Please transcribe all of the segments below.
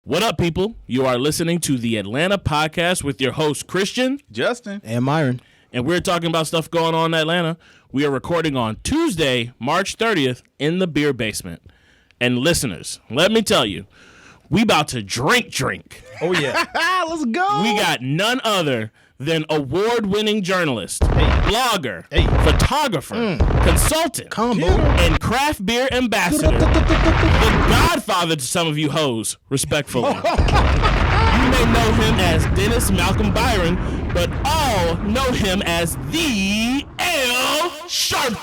What up, people? You are listening to the Atlanta Podcast with your host, Christian, Justin, and Myron. And we're talking about stuff going on in Atlanta. We are recording on Tuesday, March 30th in the beer basement. And listeners, let me tell you, we about to drink. Oh, yeah. let's go. We got none other than award-winning journalist, blogger, photographer, consultant, and craft beer ambassador, the godfather to some of you hoes, respectfully. You may know him as Dennis Malcolm Byron, but all know him as the L. Sharpton.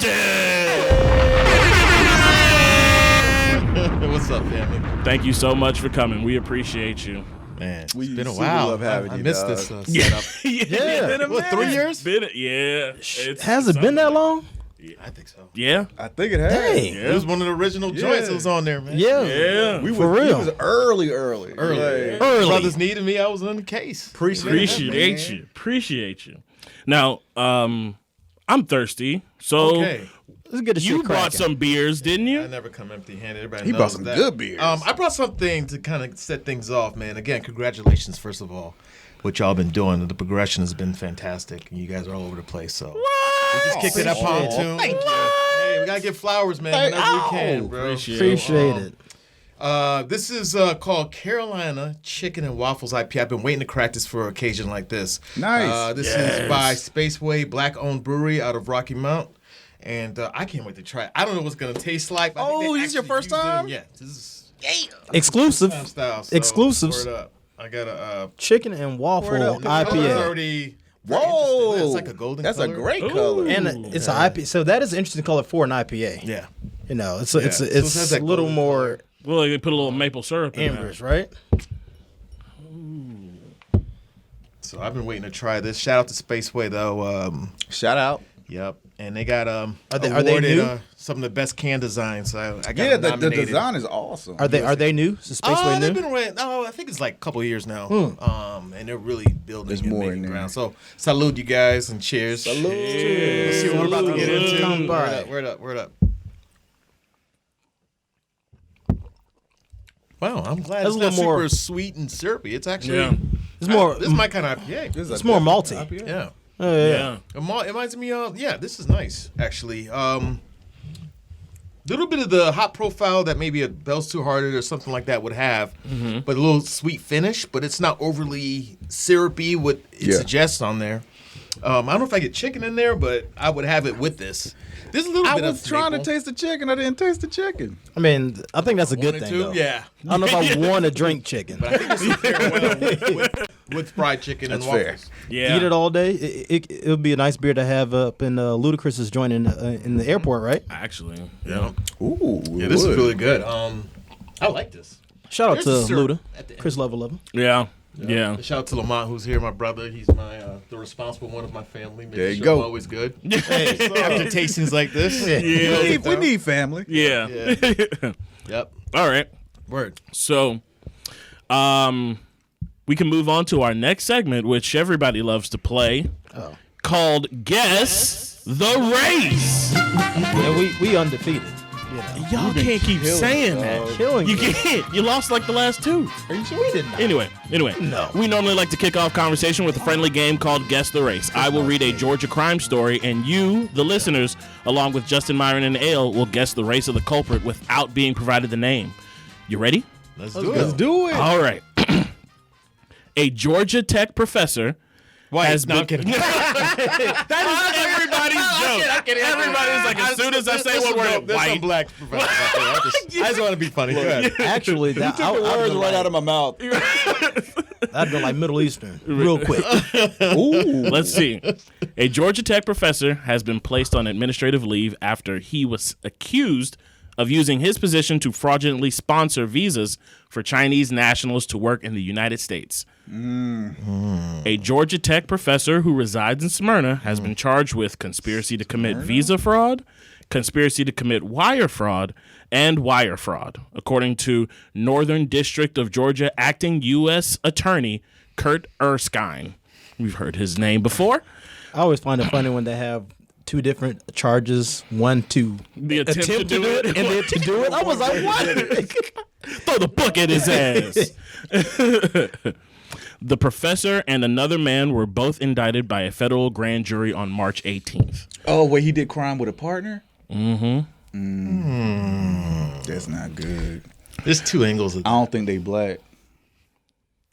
What's up, family? Thank you so much for coming. We appreciate you. Man, it's been a while. Love having I you, missed dog. this setup. Yeah. What, 3 years? Has it been that long? I think so. Yeah. I think it has. Dang. Yeah. It was one of the original joints that was on there, man. Yeah. We For was, real. We was early. Early. Brothers needed me. I was in the case. Appreciate you. Now, I'm thirsty, so Okay. Let's get the you shit brought cracking. some beers, didn't I you? never come empty-handed. Everybody He knows brought some that. good beers. I brought something to kind of set things off, man. Again, congratulations, first of all, what y'all been doing. The progression has been fantastic, and you guys are all over the place. So we just kicked it up pontoon. Thank you. Hey, we gotta get flowers, man, whenever we can, bro. Appreciate it. This is called Carolina Chicken and Waffles IPA. I've been waiting to crack this for an occasion like this. Nice. This is by Spaceway, black-owned brewery out of Rocky Mount. And I can't wait to try it. I don't know what it's going to taste like. But I think they this is your actually first used time? them. Yeah. This is Exclusive. time style. So Exclusives. Word up. I got a Chicken and waffle Word up. the color's IPA. already Whoa. It's like a golden That's color. a great Ooh. color. And it's an IPA. So that is an interesting color for an IPA. Yeah. You know, it's So it has that a little golden more Well, they put a little maple syrup in ambers, right? So I've been waiting to try this. Shout out to Spaceway, though. Shout out. Yep. And they got Are they awarded new? Some of the best can designs. So I got Yeah, the nominated. design is awesome. Are they new? Is the Spaceway They've new? been around. No, I think it's like a couple of years now. And they're really building There's and more making in there. ground. So salute you guys and cheers. Salute. Let's see what we're about to get into. All right. Word up. Wow, I'm glad That's it's a not little more- super sweet and syrupy. It's actually Yeah. It's more. this is my kind of IPA. This is It's a more different malty. IPA. Yeah. Yeah. It reminds me of, this is nice, actually. Little bit of the hot profile that maybe a Bell's Two Hearted or something like that would have, but a little sweet finish, but it's not overly syrupy, what it suggests on there. I don't know if I get chicken in there, but I would have it with this. There's a little I bit was of trying to maple. taste the chicken. I didn't taste the chicken. I mean, I think that's a good Wanted thing, to? though. Yeah. I don't know if I want to drink chicken. But I think this will pair well with fried chicken That's and fair. waffles. Yeah. Eat it all day. It would be a nice beer to have up in Ludacris's joint in the airport, right? Actually, yeah. Ooh. Yeah, this is really good. I like this. Shout out There's to a syrup Luda, at the end. Chris Level. Yeah. Shout out to Lamont, who's here, my brother. He's my the responsible one of my family. Making There you sure go. I'm always good. After tastings like this. We need family. Yeah. Yep. All right. Word. So, we can move on to our next segment, which everybody loves to play, called Guess the Race. And we undefeated. Y'all can't keep saying that. Killing You it. can't. You lost like the last two. Are you sure we didn't? Anyway, No. we normally like to kick off conversation with a friendly game called Guess the Race. I will read a Georgia crime story, and you, the listeners, along with Justin, Myron, and Ale, will guess the race of the culprit without being provided the name. You ready? Let's do Let's it. do it. All right. A Georgia Tech professor has No, I'm been... kidding. That is everybody's joke. Everybody's like, as soon as I say one word, There's some white. black professors out there. I just want to be funny. Go ahead. Actually, that Took the words right out of my mouth. I'd go like Middle Eastern real quick. Ooh. Let's see. A Georgia Tech professor has been placed on administrative leave after he was accused of using his position to fraudulently sponsor visas for Chinese nationals to work in the United States. A Georgia Tech professor who resides in Smyrna has been charged with conspiracy to commit visa fraud, conspiracy to commit wire fraud, and wire fraud, according to Northern District of Georgia Acting U.S. Attorney Kurt Erskine. We've heard his name before. I always find it funny when they have 2 different charges. One to The attempt to do it. and then to do it. I was like, what? Throw the book at his ass. The professor and another man were both indicted by a federal grand jury on March 18th. Oh, wait, he did crime with a partner? Mm-hmm. That's not good. There's 2 angles of I don't think they black.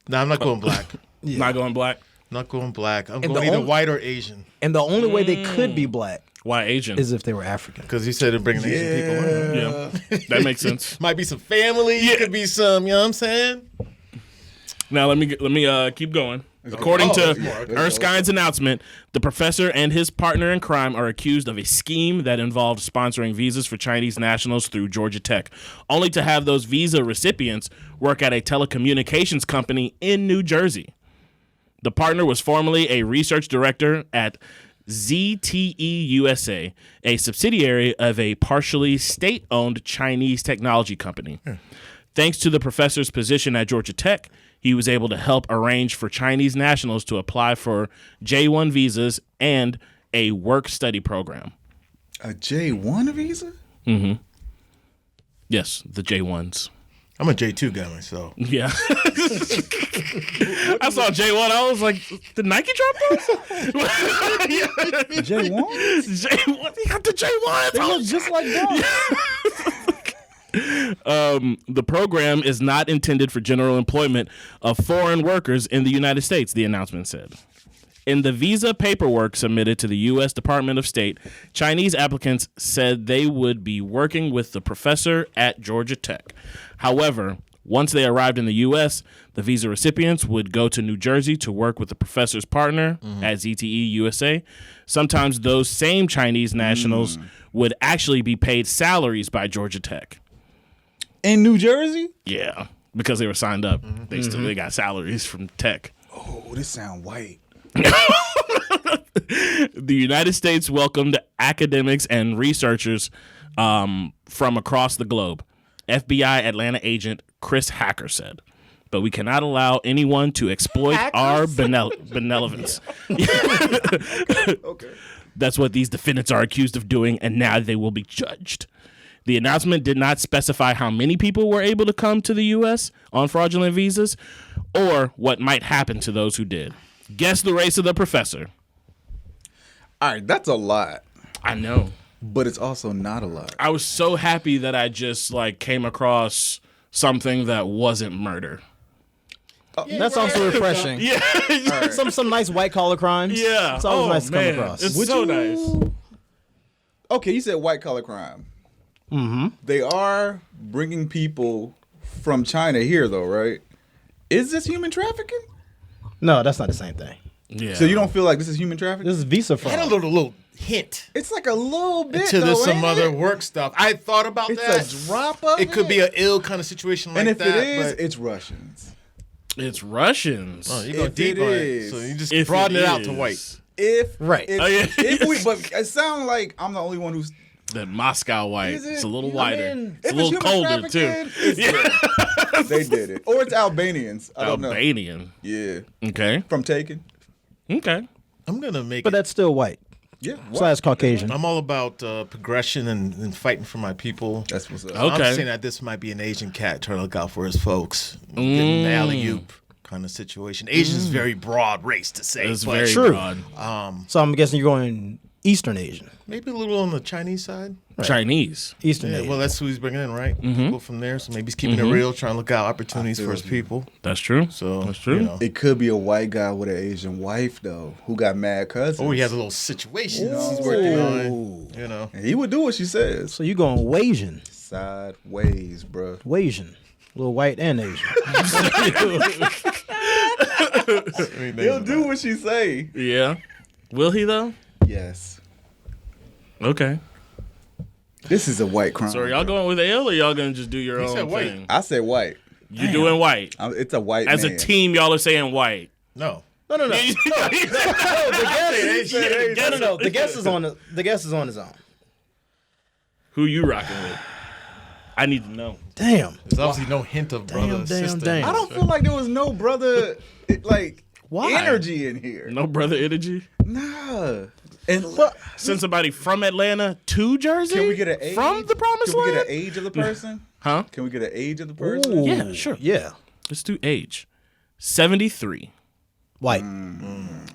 No, I'm not going black. Not going black. Not going black. I'm And going the either only- white or Asian. And the only way they could be black Why Asian? is if they were African. Because you said they're bringing Asian people in. Yeah, that makes sense. Might be some family. It could be some, you know what I'm saying? Now let me keep going. According to yeah. Erskine's announcement, the professor and his partner in crime are accused of a scheme that involved sponsoring visas for Chinese nationals through Georgia Tech, only to have those visa recipients work at a telecommunications company in New Jersey. The partner was formerly a research director at ZTE USA, a subsidiary of a partially state-owned Chinese technology company. Thanks to the professor's position at Georgia Tech, he was able to help arrange for Chinese nationals to apply for J-1 visas and a work-study program. A J1 visa? Yes, the J-1s. I'm a J2 guy myself. Yeah. I saw J1. I was like, did Nike drop those? J1? J1. He got the J1. They look just like them. The program is not intended for general employment of foreign workers in the United States, the announcement said. In the visa paperwork submitted to the U.S. Department of State, Chinese applicants said they would be working with the professor at Georgia Tech. However, once they arrived in the U.S., the visa recipients would go to New Jersey to work with the professor's partner at ZTE USA. Sometimes those same Chinese nationals would actually be paid salaries by Georgia Tech. In New Jersey? Yeah, because they were signed up. They got salaries from Tech. Oh, this sound white. The United States welcomed academics and researchers from across the globe. FBI Atlanta agent Chris Hacker said, but we cannot allow anyone to exploit our benevolence. Okay. That's what these defendants are accused of doing, and now they will be judged. The announcement did not specify how many people were able to come to the U.S. on fraudulent visas or what might happen to those who did. Guess the race of the professor. All right, that's a lot, I know. but it's also not a lot. I was so happy that I just came across something that wasn't murder. That's also refreshing. Yeah. Right. Some nice white collar crimes. Yeah. It's always nice to come across. It's so nice. Okay, you said white collar crime. Mm-hmm. They are bringing people from China here, though, right? Is this human trafficking? No, that's not the same thing. Yeah. So you don't feel like this is human trafficking? This is visa I had a fraud. little hint It's like a little bit, to though, this some ain't other it? work stuff. I thought about It's that. a drop of It could be an ill kind of situation like and if that. it is, but it's Russians. It's Russians. oh, you go if deep it on it. is- So you just If broaden it out is. to white. If Right. if, Oh, yeah. if we, but it sounds like I'm the only one who's. That Moscow white. Is it? It's a little I whiter. mean, it's a if little human colder too. trafficking, it's they did it, or it's Albanians. I don't know. Albanian. Yeah, Okay. from Taken. Okay. I'm gonna make But it. that's still white. Yeah, Slash Caucasian. I'm all about progression and fighting for my people. that's what's up. Okay. I'm saying that this might be an Asian cat trying to look out for his folks. Getting an alley-oop kind of situation. Asian's very broad race to say. It's but very True. broad. So I'm guessing you're going Eastern Asian. maybe a little on the Chinese side. Chinese. Eastern Yeah, Asian. well, that's who he's bringing in, right? People from there. So maybe he's keeping it real, trying to look out opportunities for his people. That's true. So That's true. You know. It could be a white guy with an Asian wife though, who got mad cousins. Or he has a little situation he's working on. You know. And he would do what she says. So you going Wasian. Sideways, bruh. Wasian. A little white and Asian. He'll do what she say. Yeah. Will he though? Yes. Okay. This is a white crime. So are y'all going with Ale or y'all gonna just do your own said white. thing? I said white. You doing white. It's a white As man. a team, y'all are saying white. No. No. The guest is on his own. Who you rocking with? I need to know. Damn. There's obviously no hint of brother sister. damn. I don't feel like there was no brother Why? energy in here. No brother energy? Nah. And Send somebody from Atlanta to Jersey. can we get an age from the promised Can we land? get an age of the person? Huh? Can we get an age of the person? Ooh, Yeah, sure. Yeah. Let's do age. 73. White.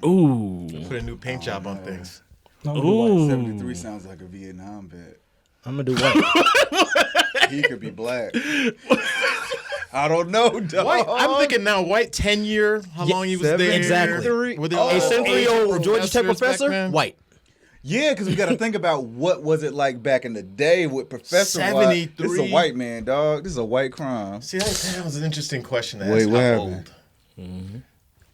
Ooh. Put a new paint job on things. I'm gonna do white. 73 sounds like a Vietnam vet. I'm gonna do white. He could be black. I don't know, dog. White. I'm thinking now. White 10-year. How long he was there? Exactly. Were there A age century-old Georgia Tech professors back professor. then? White. Yeah, because we got to think about what was it like back in the day with Professor White. 73. This is a white man, dog. This is a white crime. See, that was an interesting question to ask. Wait, what How happened? old?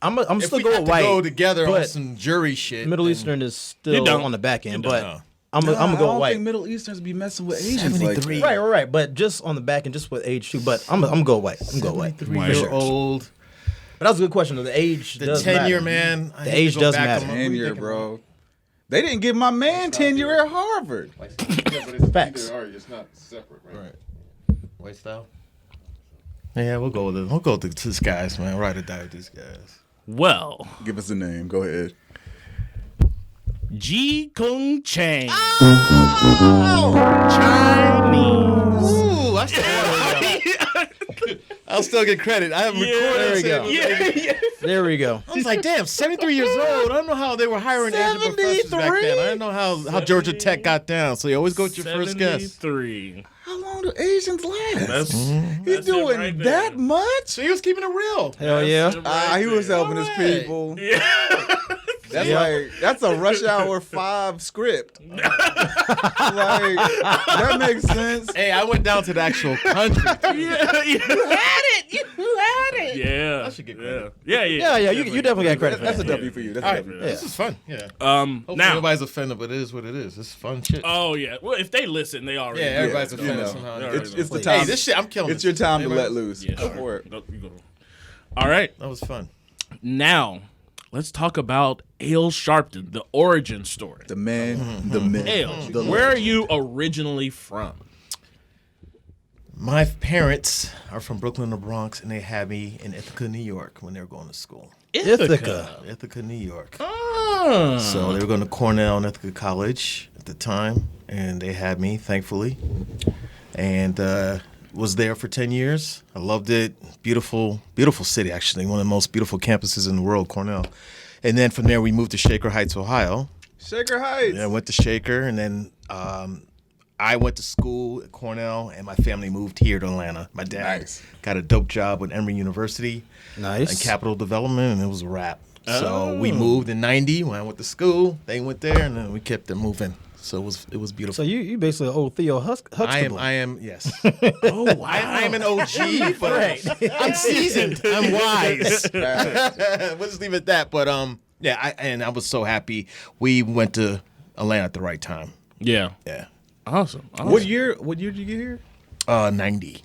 I'm If still we going had to white. go together on but some jury shit. Middle then- Eastern is You still don't. on the back end, You but don't. I'm gonna I go don't white. think Middle Easterns be messing with Asians 73. like that. Right. But just on the back end, just with age too. But I'm gonna go white. I'm gonna go white. 3-year-old. But that was a good question. Though. The age The does 10-year matter. man. I The hate to age go does back matter. on what we 10-year, thinking bro. They didn't give my man tenure at Harvard. Yeah, but it's Facts. either or, it's not separate, right? Right. White style. Yeah, we'll go with it. We'll go with these guys, man. Ride or die with these guys. Well, Give us a name. Go ahead. Ji Kung Chang. Oh! Chinese. Ooh, I'll still get credit. I have There we go. Yeah. There we go. I was like, damn, 73 years old. I don't know how they were hiring Asian professors back then. I didn't know how Georgia Tech got down. So you always go with your first guess. 73. How long do Asians last? That's, He's that's it doing right there. that much? So he was keeping it real. Hell yeah. That's it right He was there. helping his Alright. people. Yeah. That's a Rush Hour 5 script. Like, that makes sense. Hey, I went down to the actual country. Yeah. You had it. You had it. Yeah. I should get credit. Yeah. Yeah. You definitely got credit for That's a that. W for you. That's All a right, W. this is fun. Yeah. Hopefully Now. nobody's offended, but it is what it is. This is fun shit. Oh yeah. Well, if they listen, they already. Yeah, everybody's you offended know. somehow. Yeah, It's the Hey, time. Hey, this shit, I'm killing It's this. your time to Anybody- let loose. Yeah, Go sure. for it. Go. All right. That was fun. Now, let's talk about Ale Sharpton, the origin story. The man, the myth. Ale, the where are you originally from? My parents are from Brooklyn, the Bronx, and they had me in Ithaca, New York when they were going to school. Ithaca. Ithaca, New York. Ah. So they were going to Cornell and Ithaca College at the time, and they had me, thankfully, and was there for 10 years. I loved it. Beautiful, beautiful city, actually. One of the most beautiful campuses in the world, Cornell. And then from there, we moved to Shaker Heights, Ohio. Shaker Heights. Yeah, I went to Shaker, and then I went to school at Cornell, and my family moved here to Atlanta. My dad Nice. got a dope job with Emory University in Nice. capital development, and it was a wrap. So we moved in '90 when I went to school. They went there, and then we kept it moving. So it was beautiful. So you basically old Theo Huxtable. I am yes. Oh wow. I am an OG, but I'm seasoned. I'm wise. We'll just leave it at that. But yeah, I was so happy we went to Atlanta at the right time. Yeah. Yeah, Awesome. What year did you get here? 90.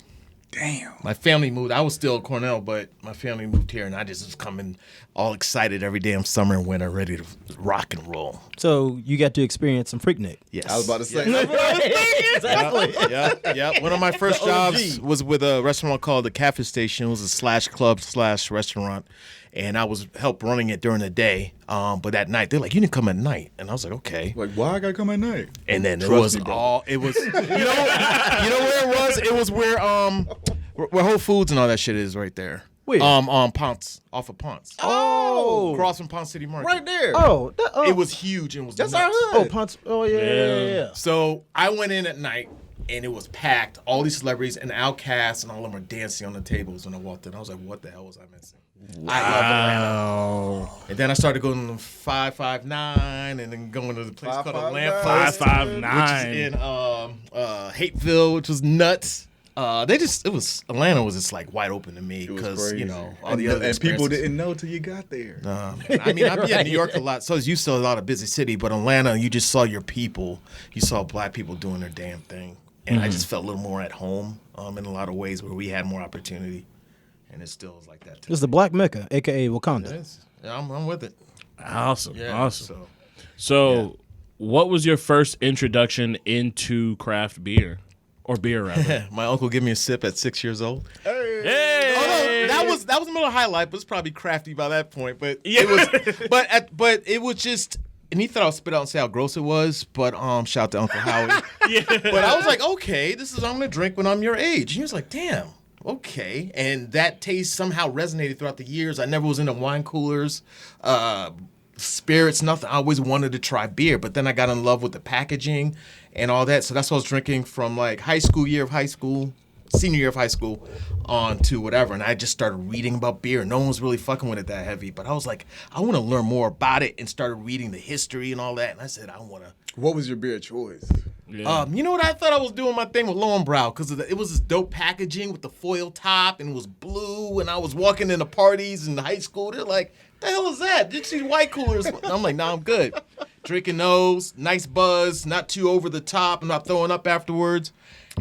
Damn. My family moved. I was still at Cornell, but my family moved here, and I just was coming all excited every damn summer and winter, ready to rock and roll. So you got to experience some Freaknik. Yes. I was about to say. Exactly. Yeah. One of my first jobs was with a restaurant called the Cafe Station. It was a /club/restaurant, and I was help running it during the day. But at night, they're like, "You didn't come at night," and I was like, "Okay." Like, why I gotta come at night? And then Trust me, bro. it was, you know where it was? It was where Whole Foods and all that shit is right there. Where? Ponce, off of Ponce. Oh, Across from Ponce City Market. right there. Oh, It was huge and was That's nuts. our hood. Oh, Ponce. Oh, yeah. So I went in at night and it was packed. All these celebrities and Outkast and all of them were dancing on the tables when I walked in. I was like, what the hell was I missing? I love Atlanta. And then I started going to 559 and then going to the place called 559. Lamppost, 559. which is in Hateville, which was nuts. Atlanta was just like wide open to me It was because, crazy. you know, all the other and people experiences. didn't know till you got there. I mean, I've been in New York a lot, so you saw a lot of busy city, but Atlanta, you just saw your people. You saw black people doing their damn thing. And I just felt a little more at home in a lot of ways where we had more opportunity. And it still is like that, too. This is the Black Mecca, a.k.a. Wakanda. It is. Yeah, I'm with it. Awesome. Yeah, Awesome. So, what was your first introduction into craft beer? Or beer, rather? My uncle gave me a sip at 6 years old. Hey! Although that was a little highlight, but it's probably crafty by that point. But it was, but it was just and he thought I would spit out and say how gross it was, but shout out to Uncle Howie. Yeah. But I was like, okay, this is what I'm gonna drink when I'm your age. And he was like, damn, okay. And that taste somehow resonated throughout the years. I never was into wine coolers, spirits, nothing. I always wanted to try beer, but then I got in love with the packaging and all that. So that's what I was drinking from like senior year of high school on to whatever. And I just started reading about beer. No one was really fucking with it that heavy, but I was like, I want to learn more about it, and started reading the history and all that. And I said, I want to. What was your beer choice? Yeah. You know what? I thought I was doing my thing with Lowenbrow because it was this dope packaging with the foil top and it was blue. And I was walking into parties in high school. They're like, the hell is that? Did you see white coolers? And I'm like, nah, I'm good. Drinking those, nice buzz, not too over the top. I'm not throwing up afterwards.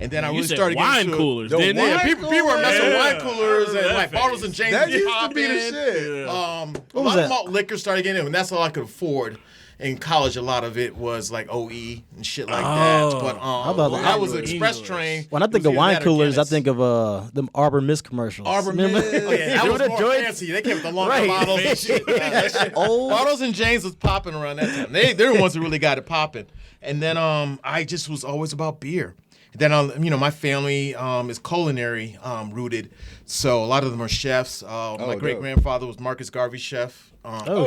And then I You really said started wine getting into coolers, The didn't wine you? Yeah, people were messing with Yeah. wine coolers and That like bottles and phase. James That used to popping. be the shit. A lot of malt liquor started getting in, and that's all I could afford. In college, a lot of it was like OE and shit like that. But thought I was English. express train. When I think of wine coolers, I think of them Arbor Mist commercials. Arbor Remember? Mist. Oh, yeah, that was Remember the more joints? fancy. They came with the longer Right. bottles and shit. That shit. Bottles and James was popping around that time. They're the ones who really got it popping. And then I just was always about beer. Then my family is culinary rooted, so a lot of them are chefs. My great grandfather was Marcus Garvey's chef.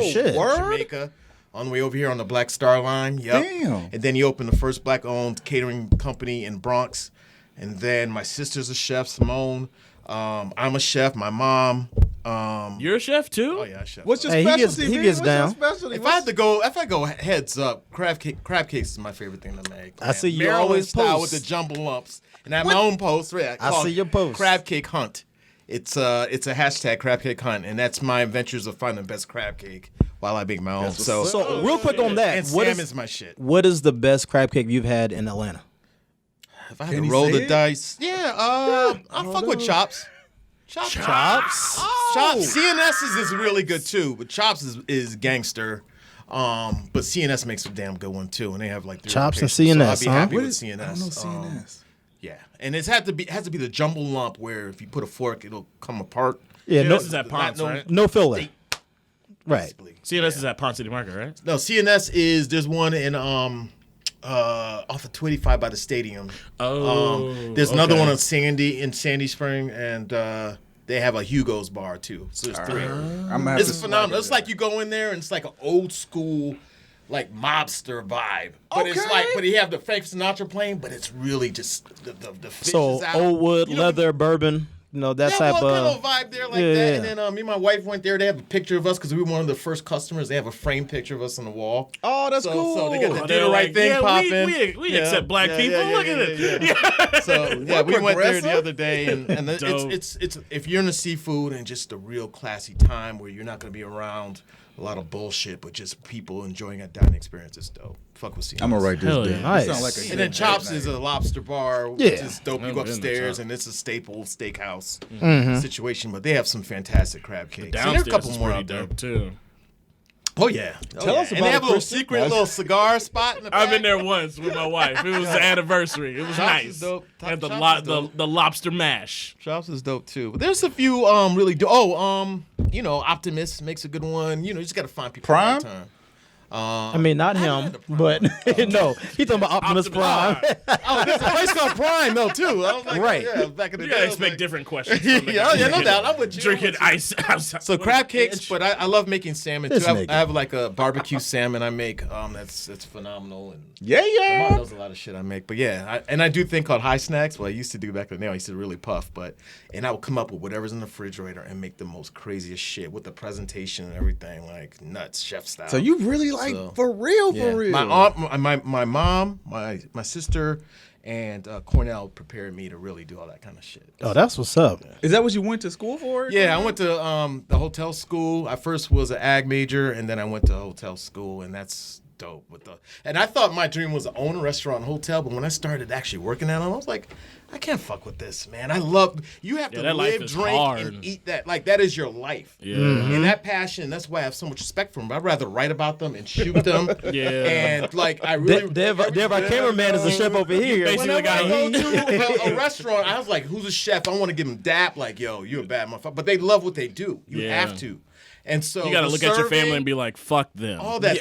Shit. Word? Jamaica, on the way over here on the Black Star Line. Yep. Damn. And then he opened the first black-owned catering company in Bronx. And then my sister's a chef, Simone. I'm a chef. My mom. You're a chef too? Oh yeah, a chef. What's your Hey, he specialty? gets- he man? gets What's your down. specialty? If I go heads up, crab cakes is my favorite thing to make. I see you Maryland always style post. with the jumbo lumps, and I have my own post. Right, I called see your post. Crab cake hunt. It's a hashtag crab cake hunt, and that's my adventures of finding the best crab cake while I make my own. So Real quick on that, and what salmon's is my shit. what is the best crab cake you've had in Atlanta? If I had Can to he roll say the it? dice, I fuck with Chops. Chops. Chops. CNS is really good too, but Chops is gangster. But CNS makes a damn good one too, and they have like 3 Chops and locations. CNS, So I'd be huh? happy What with is- CNS. I don't know CNS. Yeah, and it has to be the jumbo lump where if you put a fork, it'll come apart. Yeah, Yeah, no, this is at Ponce, right? no filler. Steak, Right. basically. CNS is at Ponce City Market, right? No, CNS there's one in off of 285 by the stadium. There's another one on Sandy Spring, and they have a Hugo's bar too. So there's 3. I'm gonna have It's to phenomenal. It's slide like you go in there and it's like an old school, like mobster vibe. But it's Okay. like, but you have the Frank Sinatra playing, but it's really just the fish So is out. old wood, You know, leather, bourbon, that yeah, type well, of. kind of vibe there like yeah, that. yeah. And then me and my wife went there. They have a picture of us because we were one of the first customers. They have a framed picture of us on the wall. Oh, that's cool. So they got the Oh, do they're the right like, thing yeah, popping. we accept black people. Look at it. Yeah. So yeah, we went there the progressive. other day, and Dope. it's if you're in the seafood and just a real classy time where you're not going to be around a lot of bullshit, but just people enjoying a dining experience, it's dope. Fuck with CNS. I'm gonna write this Hell down. yeah. You Nice. sound like a And good then Chops night. is a lobster bar, which Yeah. is dope. You Never go been to upstairs, Chops. and it's a staple steakhouse Mm-hmm. situation. But they have some fantastic crab cakes. And Downstairs there's a couple is more pretty out there. dope too. Oh yeah. Tell us And about they it, have a little Christian. secret Nice. little cigar spot in the back. I've been there once with my wife. It was the anniversary. It was Chops nice. is dope. And the, Chops is the dope. the lobster mash. Chops is dope too. But there's a few really dope. Optimist makes a good one. You just got to find people Prime? at the right time. I mean, not him, but no, he's talking about Optimus Prime. Oh, there's a place called Prime though too. I was like, Right. Yeah, back in the You day. gotta I was expect like- different questions. from the Yeah, guy yeah, no drinking- doubt. I'm with you. Drinking ice outside. So crab cakes, but I love making salmon too. This I nigga. have like a barbecue salmon I make. That's phenomenal. And Yeah, my mom yeah. knows a lot of shit I make. But yeah, I do a thing called high snacks. Well, I used to do back in the day. I used to really puff, and I would come up with whatever's in the refrigerator and make the most craziest shit with the presentation and everything, like nuts, chef style. So you really like So, for real, Yeah. for real. My aunt, my mom, my sister, and Cornell prepared me to really do all that kind of shit. Oh, that's what's up. Is that what you went to school for? Yeah, I went to the hotel school. I first was an ag major, and then I went to hotel school, and that's dope. And I thought my dream was to own a restaurant and hotel, but when I started actually working at them, I was like, I can't fuck with this, man. I love you have to that life live, is drink, hard. and eat that. Like that is your life. Yeah. And that passion, that's why I have so much respect for them. I'd rather write about them and shoot them. Yeah. And like I really Dev, our cameraman is a chef over here. Basically, Whenever I got go to a restaurant, I was like, "Who's a chef?" I want to give them dap. Like, "Yo, you a bad motherfucker." But they love what they do. You Yeah. have to. And so You got to the look at your family serving, and be like, fuck them. all that.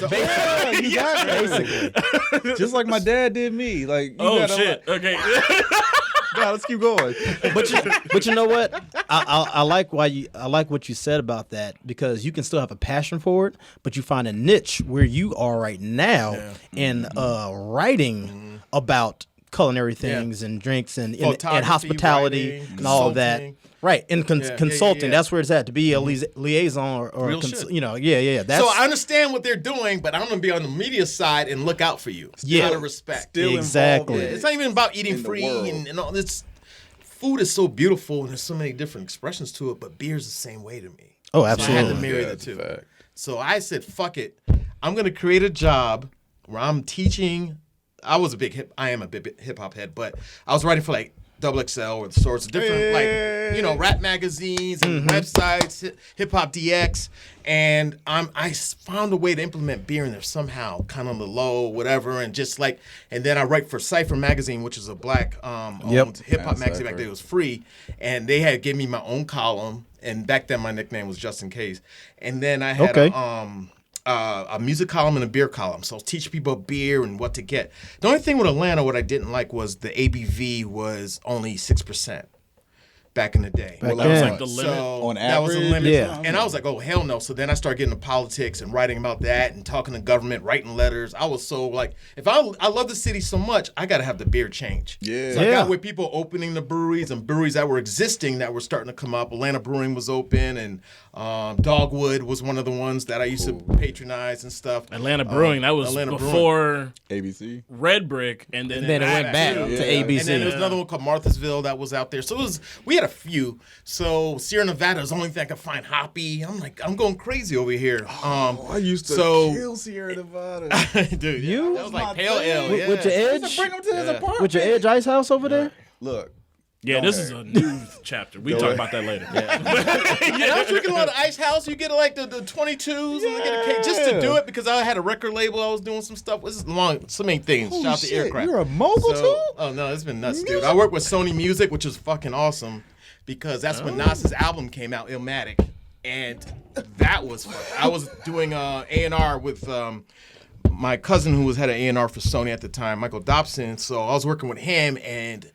Basically. Just like my dad did me. Like, you Oh, gotta, shit. Okay. Nah, let's keep going. But you know what? I like what you said about that, because you can still have a passion for it, but you find a niche where you are right now in writing about culinary things and drinks and Photography, hospitality writing, and all of that. consulting. Right, and consulting. That's where it's at, to be a liaison or Real shit. That's, So I understand what they're doing, but I'm gonna be on the media side and look out for you. Yeah. Out of respect. Still Exactly. involved in It's not even about eating in the free world. and all this. Food is so beautiful and there's so many different expressions to it, but beer's the same way to me. oh, So I had to absolutely. marry the that's a two. fact. So I said, fuck it. I'm going to create a job where I'm teaching. I am a big hip hop head, but I was writing for like XXL or sorts of different, rap magazines and websites, Hip Hop DX. And I found a way to implement beer in there somehow, kind of on the low, whatever. And just like, and then I write for Cypher Magazine, which is a black owned hip hop magazine back then. It was free. And they had given me my own column. And back then my nickname was Just In Case. And then I had a music column and a beer column. So I was teaching people beer and what to get. The only thing with Atlanta, what I didn't like was the ABV was only 6% back in the day. Back That was then. like the limit. So On that was a average? limit. Yeah. And I was like, oh, hell no. So then I started getting into politics and writing about that and talking to government, writing letters. I was so like, if I love the city so much, I got to have the beer change. Yeah. So I Yeah. got with people opening the breweries and breweries that were existing that were starting to come up. Atlanta Brewing was open, and Dogwood was one of the ones that I used to patronize and stuff. Atlanta Brewing, that was Atlanta Brewing. before ABC. Red Brick, and then Then it went back too. to Yeah. ABC. And then there was another one called Marthasville that was out there. So we had a few. So Sierra Nevada was the only thing I could find hoppy. I'm like, I'm going crazy over here. I used to so- kill Sierra Nevada. Dude, You? that was like My pale thing. ale. With your I edge, used to bring him to his apartment. with your edge ice house over there. Look, Yeah, this is a new chapter. We talk about that later. And I was drinking a lot of Ice House. You get like the 22s and they get a cake just to do it because I had a record label. I was doing some stuff. This is long, so many things. Holy Shout out to shit, Aircraft. you're a mogul too? Oh no, it's been nuts, dude. I worked with Sony Music, which is fucking awesome because that's when Nas's album came out, Illmatic, and that was fun. I was doing A&R with my cousin who was head of A&R for Sony at the time, Michael Dobson. So I was working with him, and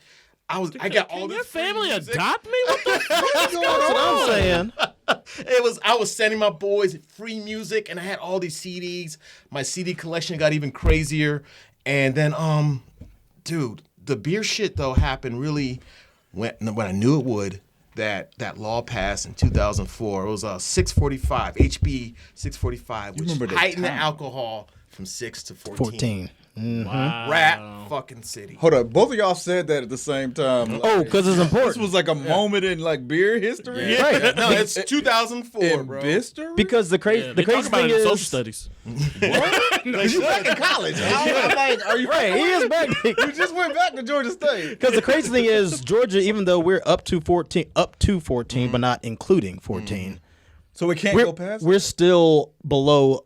I got all Can this your free family music. adopt me? What the fuck is going That's what on? I'm saying. I was sending my boys free music, and I had all these CDs. My CD collection got even crazier, and then dude, the beer shit though happened really when I knew it would. That law passed in 2004. It was 645 HB 645, which remember the heightened the time. alcohol from 6 to 14. Wow. Rap fucking city. hold up. Both of y'all said that at the same time. Oh, because it's important. This was like a moment in like beer history. Yeah. Right. No, it's 2004, In bro. history? Because the Yeah, they talk crazy about thing it in social is, studies. You back in college. I'm like, are you right, he is back. You just went back to Georgia State. Because the crazy thing is, Georgia, even though we're up to 14, but not including 14, So it can't go past. we're still below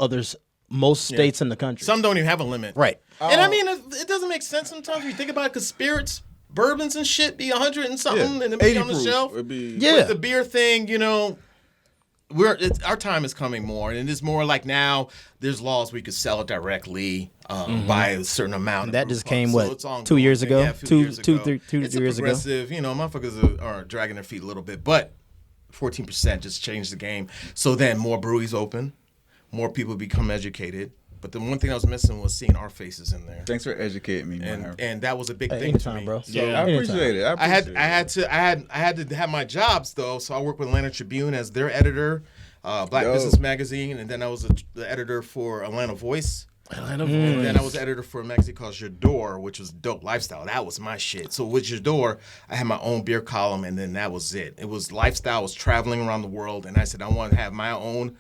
most states in the country. Some don't even have a limit. Right. And I mean, it doesn't make sense sometimes when you think about it, because spirits, bourbons and shit be 100 and something, and it be 80 on the proof. shelf. It'd be, Yeah. But the beer thing, our time is coming more, and it's more like now there's laws we could sell it directly by a certain amount. And that of just proof. came, So what, it's ongoing. 2 years ago? Yeah, a few Two- years two, ago. three- two It's years ago. progressive. Motherfuckers are dragging their feet a little bit, but 14% just changed the game. So then more breweries open, more people become educated. But the one thing I was missing was seeing our faces in there. thanks for educating me, man. And that was a big Hey, thing to anytime, me. bro. Yeah. I appreciate it. I had to have my jobs though, so I worked with Atlanta Tribune as their editor, Black Yo. Business Magazine, and then I was the editor for Atlanta Voice. Atlanta And Voice. then I was editor for a magazine called Your Door, which was dope lifestyle. That was my shit. So with Your Door, I had my own beer column, and then that was it. It was lifestyle. I was traveling around the world, and I said I want to have my own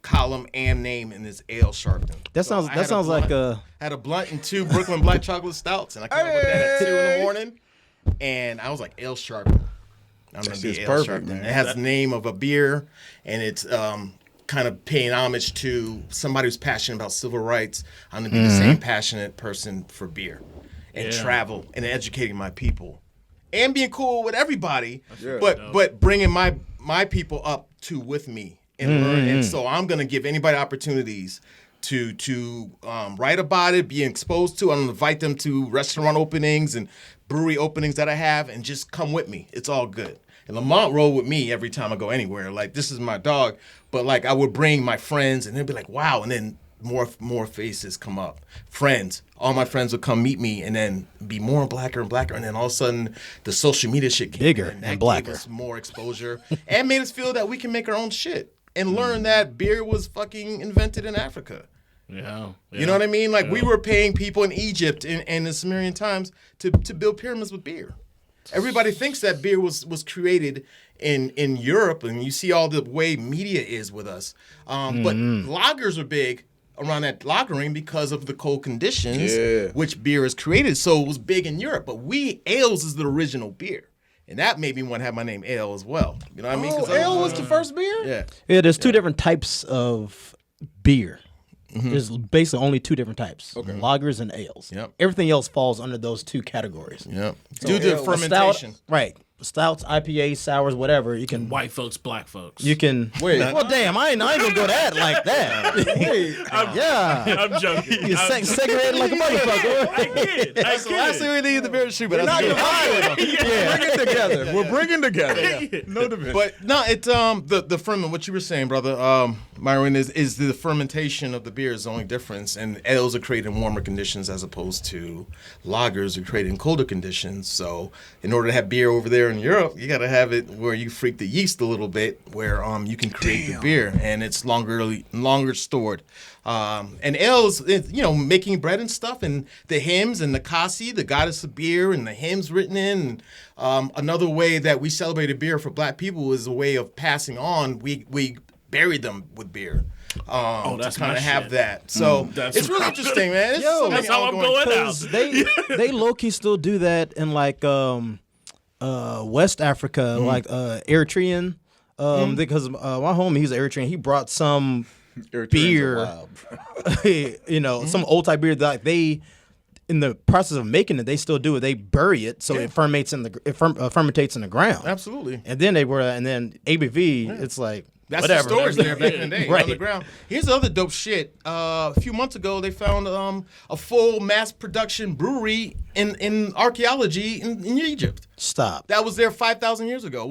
column and name in this ale Sharpton. That sounds- I that had sounds like blunt- a- I had a blunt and 2 Brooklyn Black Chocolate Stouts, and I came up with that at 2 in the morning. and I was like, Ale Sharpton. I'm gonna shit's be Ale perfect, Sharpton. man. It has the name of a beer, and it's kind of paying homage to somebody who's passionate about civil rights. I'm gonna be the same passionate person for beer and travel and educating my people and being cool with everybody, but bringing my people up with me and learn. And so I'm gonna give anybody opportunities to write about it, be exposed to. I'm gonna invite them to restaurant openings and brewery openings that I have, and just come with me. It's all good. And Lamont roll with me every time I go anywhere. Like, this is my dog, but like I would bring my friends, and they'd be like, "Wow!" And then more faces come up. Friends, all my friends would come meet me, and then be more blacker and blacker. And then all of a sudden, the social media shit came Bigger in, and that blacker. gave us more exposure, and made us feel that we can make our own shit and learn that beer was fucking invented in Africa. Yeah. You know what I mean? Like, we were paying people in Egypt and the Sumerian times to build pyramids with beer. Everybody thinks that beer was created in Europe, and you see all the way media is with us. But lagers are big around that lagering because of the cold conditions, which beer is created. So it was big in Europe. But ales is the original beer. And that made me want to have my name Ale as well. You know what I mean? 'Cause Ale was the first beer? Yeah. Yeah, there's two different types of beer. There's basically only two different types: lagers and ales. Yep. Everything else falls under those two categories. Yeah. Due to ale- fermentation. Stout, right? Stouts, IPAs, sours, whatever. You can White folks, black folks. You can Wait. Well, damn, I ain't gonna go that like that. Wait. Yeah, I'm joking. you segregated like a motherfucker. I kid. That's the last thing we need in the beer industry, but that's good. Bring it together. We're bringing together. No division. But no, it's the ferment. What you were saying, brother, Myron, is the fermentation of the beer is the only difference, and ales are created in warmer conditions as opposed to lagers are created in colder conditions. So, in order to have beer over there in Europe, you got to have it where you freak the yeast a little bit, where you can create the beer, and it's longer stored. And ales, making bread and stuff, and the hymns and the kasi, the goddess of beer, and the hymns written in. Another way that we celebrated beer for Black people is a way of passing on. We buried them with beer. That's to kind my of have shit. that. So That's it's really right. interesting, man. It's Yo, so many that's how I'm ongoing- going out. They low key still do that in like West Africa, like Eritrean. Because my homie, he's Eritrean. He brought some beer, some old type beer that like, they. In the process of making it, they still do it. They bury it so it fermentates in the ground. Absolutely. And then ABV. It's like That's whatever. the storage there back in the day, Right. on the ground. Here's the other dope shit. A few months ago, they found a full mass production brewery in archaeology in Egypt. Stop. That was there 5,000 years ago. It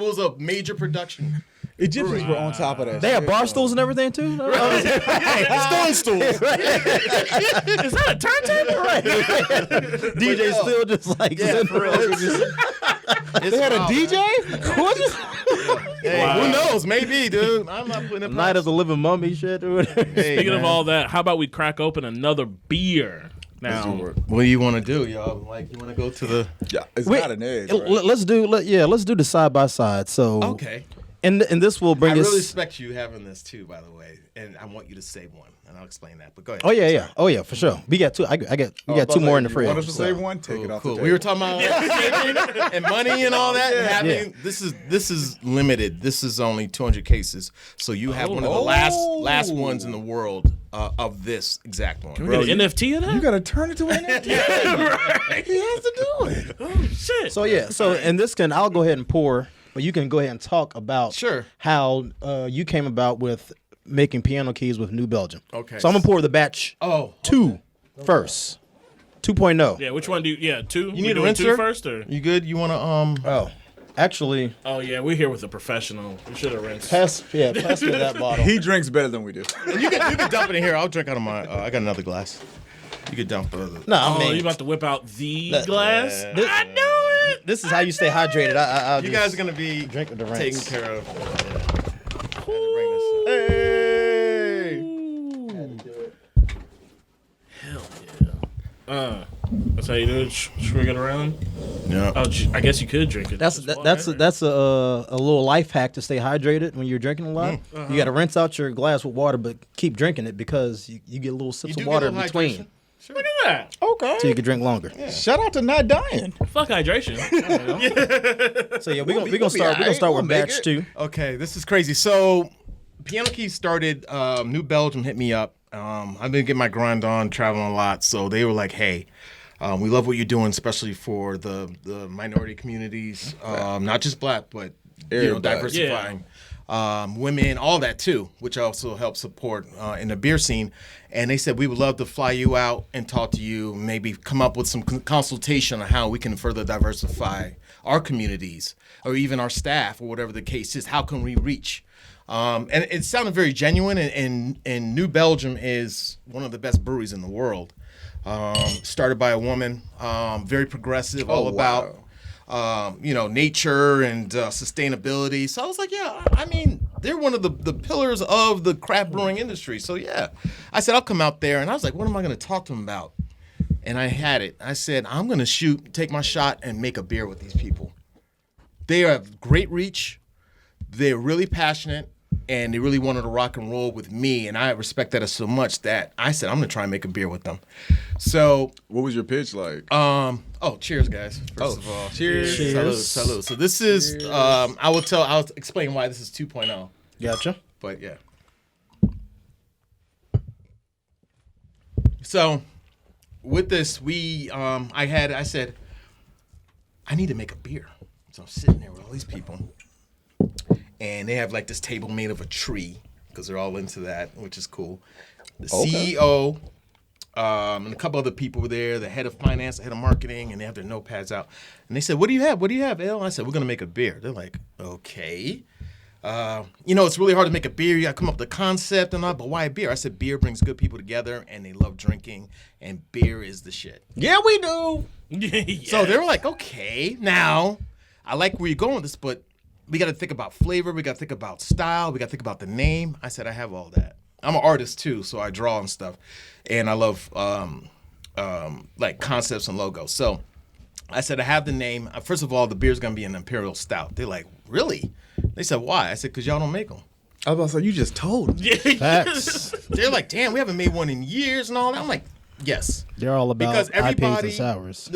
was a major production. Egyptians were on top of that. They have shit, bar though. stools and everything too. Stone stools. Is that a turntable? Right. DJ still just like For real. They had a DJ? Hey, who knows? Maybe, dude. I'm not putting it Night of the Living Mummy shit or whatever. Speaking of all that, how about we crack open another beer? Now, What do you want to do, y'all? Like, you want to go to the... Yeah, it's Wait, not an edge. Let's do the side by side. So Okay. and this will bring I us. really respect you having this, too, by the way. And I want you to save one. And I'll explain that. But go ahead. Oh yeah, for sure. We got two. We got two more in the fridge. Want us to so. save one? Take it off the Cool. table. We were talking about and money and all that. And having, This is limited. This is only 200 cases. So you have one of the last ones in the world of this exact one. can we get an NFT of that? You gotta turn it to an NFT. right. He has to do it. Oh shit. So yeah. So and this I'll go ahead and pour, but you can go ahead and talk about how you came about with making piano keys with New Belgium. Okay. So I'm gonna pour the batch two first. 2.0. Yeah, which one do you? Yeah, two. You need a rinser two first, or? You good? You want to Oh, actually, Oh yeah, we're here with a professional. We should have rinsed. pass me that bottle. He drinks better than we do. you can dump it in here. I'll drink out of my. I got another glass. You could dump it. No, I Oh, mean, you about to whip out the glass? This- I knew it. this is how you stay hydrated. You guys are gonna be drink with the rinse. taken care of. Hey. Hell yeah. That's how you do it. Swig it around. Yeah. Oh, I guess you could drink it. That's as well, that's right? that's a little life hack to stay hydrated when you're drinking a lot. You got to rinse out your glass with water, but keep drinking it because you get little sips You of do water get a in little between. hydration. Sure. We're doing that. Okay. so you can drink longer. Shout out to not dying. Fuck hydration. So yeah, we're We'll gonna start we'll with make batch it. 2. Okay, this is crazy. So, Piano Keys started. New Belgium hit me up. I've been getting my grind on, traveling a lot. So they were like, "Hey, we love what you're doing, especially for the minority communities, not just Black, but Everybody. diversifying." Women, all that too, which also helps support in the beer scene. And they said, we would love to fly you out and talk to you, maybe come up with some consultation on how we can further diversify our communities or even our staff or whatever the case is. How can we reach? And it sounded very genuine. And New Belgium is one of the best breweries in the world. Started by a woman, very progressive, all about nature and sustainability. So I was like, yeah, I mean, they're one of the pillars of the craft brewing industry. So yeah, I said, I'll come out there. And I was like, what am I going to talk to them about? And I had it. I said, I'm going to take my shot and make a beer with these people. They have great reach. They're really passionate. And they really wanted to rock and roll with me. And I respect that so much that I said, I'm going to try and make a beer with them. So What was your pitch like? cheers, guys. First of all, cheers. Salud. So this is, I'll explain why this is 2.0. Gotcha. But yeah. So with this, I said, I need to make a beer. So I'm sitting there with all these people. And they have like this table made of a tree because they're all into that, which is cool. The CEO and a couple other people were there, the head of finance, the head of marketing, and they have their notepads out. And they said, what do you have? What do you have, Al? I said, we're going to make a beer. They're like, okay. It's really hard to make a beer. You got to come up with a concept and all, but why beer? I said, beer brings good people together, and they love drinking, and beer is the shit. Yeah, we do. So they were like, okay, now, I like where you're going with this, but we got to think about flavor. We got to think about style. We got to think about the name. I said, I have all that. I'm an artist too, so I draw and stuff. And I love like concepts and logos. So I said, I have the name. First of all, the beer's going to be an Imperial Stout. They're like, really? They said, why? I said, because y'all don't make them. I was about to say, you just told me. Facts. They're like, damn, we haven't made one in years and all that. I'm like, yes. They're all about Because IPAs everybody, and sours.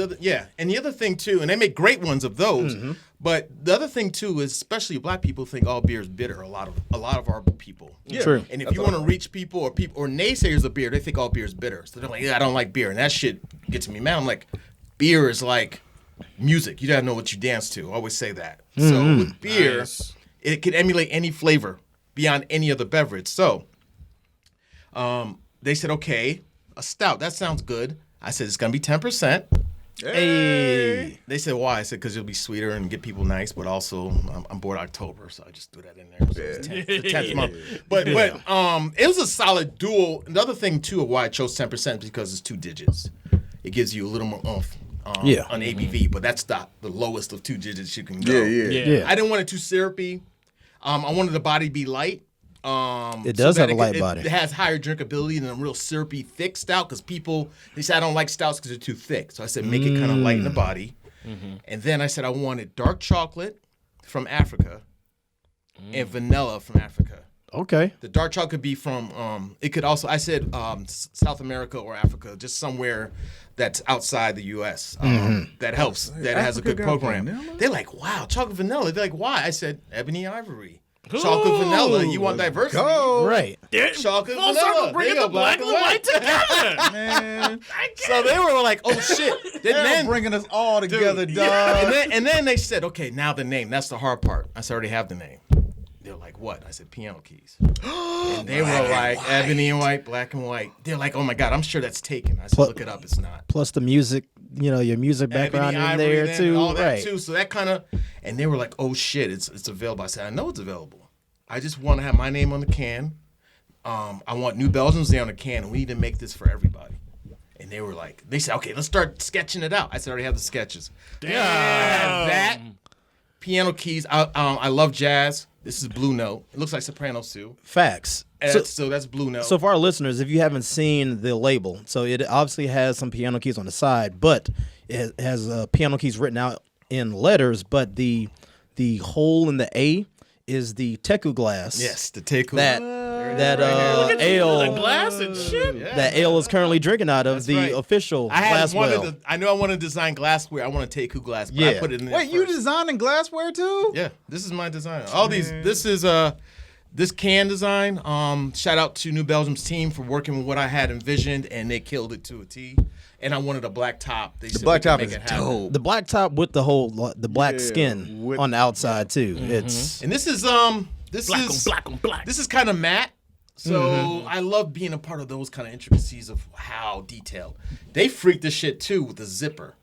And the other thing too, and they make great ones of those. Mm-hmm. But the other thing too is, especially Black people think all beer is bitter. A lot of our people. Yeah. True. And if you want to reach people or naysayers of beer, they think all beer is bitter. So they're like, yeah, I don't like beer, and that shit gets me mad. I'm like, beer is like music. You gotta know what you dance to. I always say that. So with beer, it can emulate any flavor beyond any other beverage. So they said, okay, a stout. That sounds good. I said, it's going to be 10%. Hey. They said, why? I said, because it'll be sweeter and get people nice, but also I'm bored October, so I just threw that in there. So it's the 10th month. But it was a solid dual. Another thing, too, of why I chose 10% because it's 2 digits. It gives you a little more oomph on ABV, but that's the lowest of 2 digits you can go. Yeah. I didn't want it too syrupy. I wanted the body to be light. It does have a light it body. It has higher drinkability than a real syrupy, thick stout because they say I don't like stouts because they're too thick. So I said make it kind of light in the body. And then I said I wanted dark chocolate from Africa and vanilla from Africa. Okay. The dark chocolate could be from, it could also, I said South America or Africa, just somewhere that's outside the U.S. That helps, that has a good program. vanilla? They're like, wow, chocolate vanilla. They're like, why? I said, ebony ivory. Chocolate vanilla. You want diversity? Right. Chocolate Full vanilla. circle, bringing There you the go, black and the white together. Man. So they were like, oh shit. They're bringing us all together, dog. And then they said, okay, now the name. That's the hard part. I said, I already have the name. They're like, what? I said, Piano Keys. And they were like, ebony and white, black and white. They're like, oh my God, I'm sure that's taken. I said, look it up. It's not. Plus the music, your music background Ebony, in ivory, there then, too. all that Right. too. So that kind of, and they were like, oh shit, it's available. I said, I know it's available. I just want to have my name on the can. I want New Belgium's there on the can, and we need to make this for everybody. And they said, okay, let's start sketching it out. I said, I already have the sketches. Damn. I have that. Piano Keys. I love jazz. This is Blue Note. It looks like Sopranos too. Facts. So that's Blue Note. So for our listeners, if you haven't seen the label, so it obviously has some piano keys on the side, but it has piano keys written out in letters, but the hole in the A is the teku glass. yes, the Teku. That that Look at you, ale. the glass and shit. That ale is currently drinking out of the right. official I had glassware. wanted to, I knew I wanted to design glassware. I want to take glass, but I Yeah. put it in there Wait, you first. designing glassware too? Yeah, this is my design. All these. This is this can design. Shout out to New Belgium's team for working with what I had envisioned, and they killed it to a T. And I wanted a black top. They said Black we could top make is it happen. dope. The black top with the black Yeah, skin with- on the outside too. It's And this is Black on black. This is kind of matte. So I love being a part of those kind of intricacies of how detailed. They freaked this shit too with the zipper.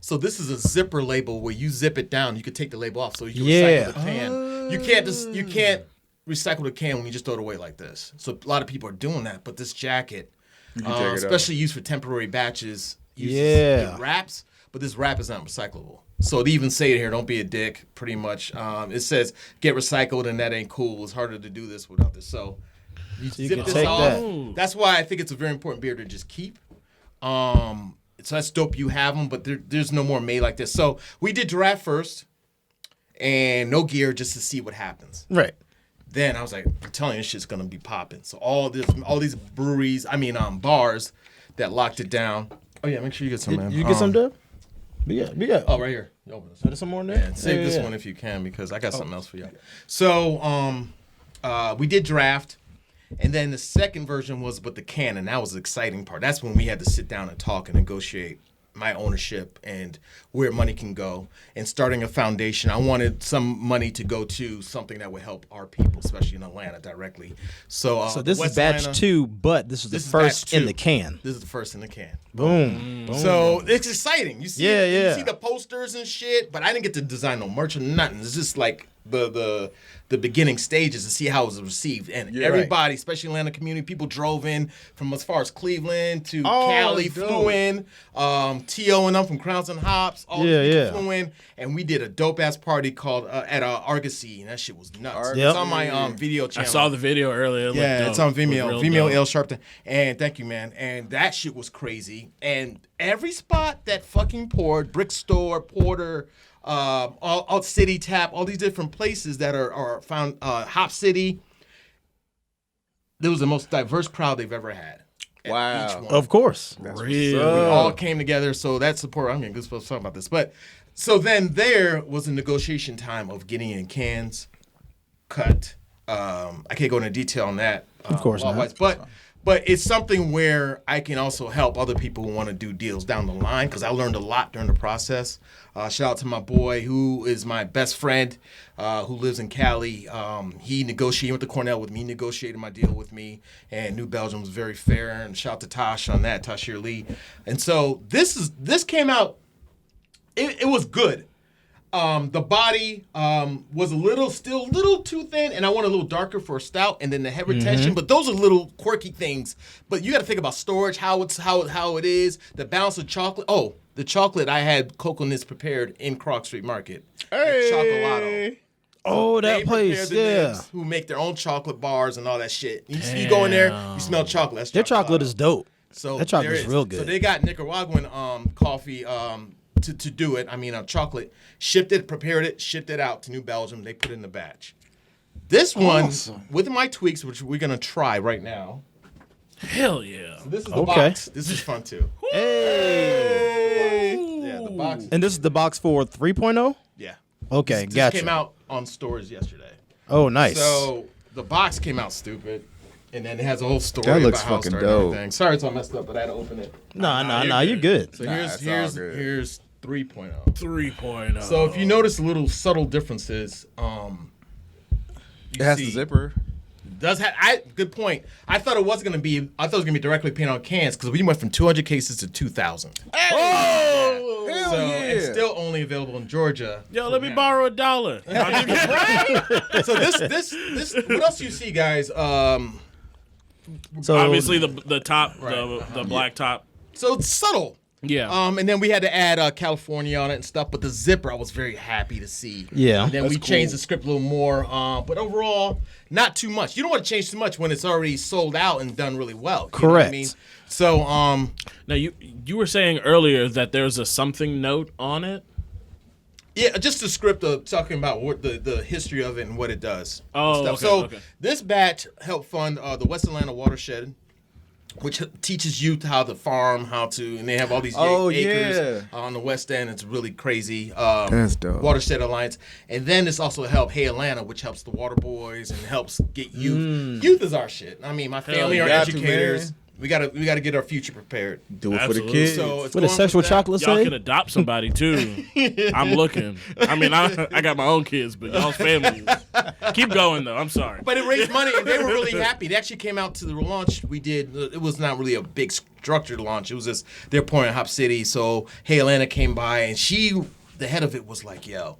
So this is a zipper label where you zip it down. You can take the label off, so you can recycle the can. You can't recycle the can when you just throw it away like this. So a lot of people are doing that. But this jacket, take it out. especially used for temporary batches, uses Yeah. it wraps. But this wrap is not recyclable. So they even say it here, don't be a dick, pretty much. It says get recycled, and that ain't cool. It's harder to do this without this. So you you zip can this take off. that. That's why I think it's a very important beer to just keep. So that's dope you have them, but there's no more made like this. So we did draft first, and no gear just to see what happens. right. Then I was like, I'm telling you, this shit's gonna be popping. So all these breweries, bars that locked it down. Oh yeah, make sure you get some, man. You get some dub? We got. Oh, right here. You open this. There's some more in there. Yeah, save this one if you can, because I got something else for you. So we did draft, and then the second version was with the can, and that was the exciting part. That's when we had to sit down and talk and negotiate my ownership and where money can go, and starting a foundation. I wanted some money to go to something that would help our people, especially in Atlanta, directly. So So this West is batch Atlanta- 2, but this is the This is first batch in 2. the can. This is the first in the can. Boom. Boom. So it's exciting. You see, Yeah, you yeah. see the posters and shit, but I didn't get to design no merch or nothing. It's just like the beginning stages to see how it was received. And Yeah, everybody, especially Atlanta community, people drove in from as far as Cleveland to Oh, Cali, that's dope. flew in. T.O. and them from Crowns and Hops, all Yeah, these people yeah. flew in, and we did a dope ass party called at Argosy, and that shit was nuts. Yep. It's on my video I channel. saw the video earlier. It looked Yeah, dope. it's on It looked Vimeo. real Vimeo dope. L Sharpton. And thank you, man. And that shit was crazy. And every spot that fucking poured, Brick Store, Porter, all City Tap, all these different places that are found, Hop City, there was the most diverse crowd they've ever had. at Wow. each one. Of course. That's Real. what's We up. all came together, so that support. I'm getting goosebumps talking about this, but so then there was a negotiation time of getting in cans, cut. I can't go into detail on that, Of course not. law-wise, but it's something where I can also help other people who want to do deals down the line, because I learned a lot during the process. Shout out to my boy who is my best friend, who lives in Cali. He negotiated with the Cornell with me, negotiated my deal with me, and New Belgium was very fair. And shout out to Tosh on that, Tashir Lee. And so this came out. It was good. The body was still a little too thin, and I want a little darker for a stout, and then the head retention. But those are little quirky things. But you got to think about storage, how it is, the balance of chocolate. Oh, the chocolate I had coconuts prepared in Croc Street Market. At Chocolato. Oh, that They place, prepare the yeah. niggas who make their own chocolate bars and all that shit. You go in there, you smell chocolate. That's Their chocolate Chocolato. is dope. So That chocolate there is real good. So they got Nicaraguan coffee to do it. Chocolate. Shipped it, prepared it, shipped it out to New Belgium. They put it in the batch. This one, Awesome. with my tweaks, which we're going to try right now. Hell yeah. This is the Okay. box. This is fun, too. Hey. Yeah, the box. And this is the box for 3.0? Yeah. Okay, This gotcha. came out on stores yesterday. Oh, nice. So the box came out stupid. And then it has a whole story That looks about how it fucking started dope. and everything. Sorry it's all messed up, but I had to open it. Nah, you're good. So Nah, it's all good. here's 3.0. 3.0. So if you notice little subtle differences, It has the zipper. good point. I thought it was gonna be directly painted on cans, because we went from 200 cases to 2,000. Oh, hell So yeah. it's still only available in Georgia. Yo, let me borrow $1. So this what else you see, guys? So Obviously the top, the black top. So it's subtle. Yeah. And then we had to add California on it and stuff, but the zipper I was very happy to see. Yeah. And then we That's changed cool. the script a little more, but overall, not too much. You don't want to change too much when it's already sold out and done really well. You know what I Correct. mean? So, Now you were saying earlier that there's a something note on it. Yeah, just the script of talking about what the history of it and what it does. Oh, and okay, so okay. this batch helped fund the West Atlanta watershed, which teaches youth how to farm, and they have all these acres on the West End. It's really crazy. That's dope. Watershed Alliance. And then it's also helped Hey Atlanta, which helps the water boys and helps get youth. Youth is our shit. I mean, my family you are got to, educators. man. We gotta get our future prepared. Do it for Absolutely. the kids. So it's What does going sexual with that. chocolate Y'all say? can adopt somebody too. I'm looking. I mean, I got my own kids, but y'all's family. Keep going though. I'm sorry. But it raised money, and they were really happy. They actually came out to the launch we did. It was not really a big structured launch. It was just they're pouring in Hop City. So Hey Atlanta came by, and the head of it was like, "Yo,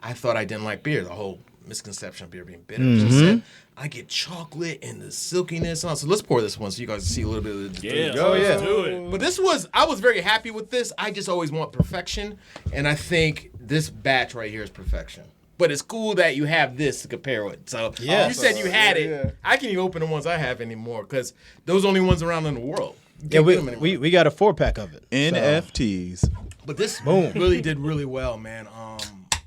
I thought I didn't like beer. The whole misconception of beer being bitter." She said, "I get chocolate and the silkiness on." So let's pour this one so you guys can see a little bit of the Yeah. Oh, yeah. Let's do it. But I was very happy with this. I just always want perfection, and I think this batch right here is perfection. But it's cool that you have this to compare with. So you said you had it. Yeah. I can't even open the ones I have anymore because those are the only ones around in the world. You Yeah, can't get them anywhere. we got a 4-pack of it. NFTs. But this really did really well, man.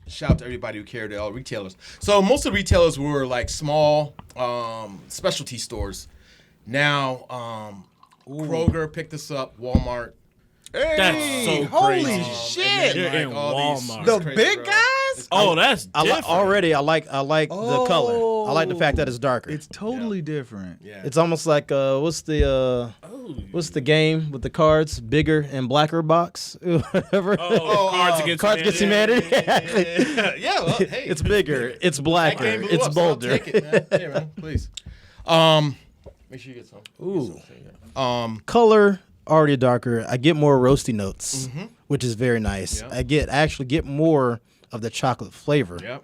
Shout out to everybody who carried it, all retailers. So most of the retailers were like small specialty stores. Now Kroger picked us up, Walmart. That's so holy crazy. shit. You're in Walmart. The crazy big girls. guys? Oh, that's I different. already I like the color. I like the fact that it's darker. It's totally different. Yeah. It's almost like what's the game with the cards, bigger and blacker box, whatever. Cards Against Cards Against Humanity. Yeah, well, hey. It's bigger. It's That blacker. game blew It's up, so I'll bolder. take it, man. Here, man, please. Make sure you get some. Ooh. Color already darker. I get more roasty notes, which is very nice. Yeah. I actually get more of the chocolate flavor. Yep.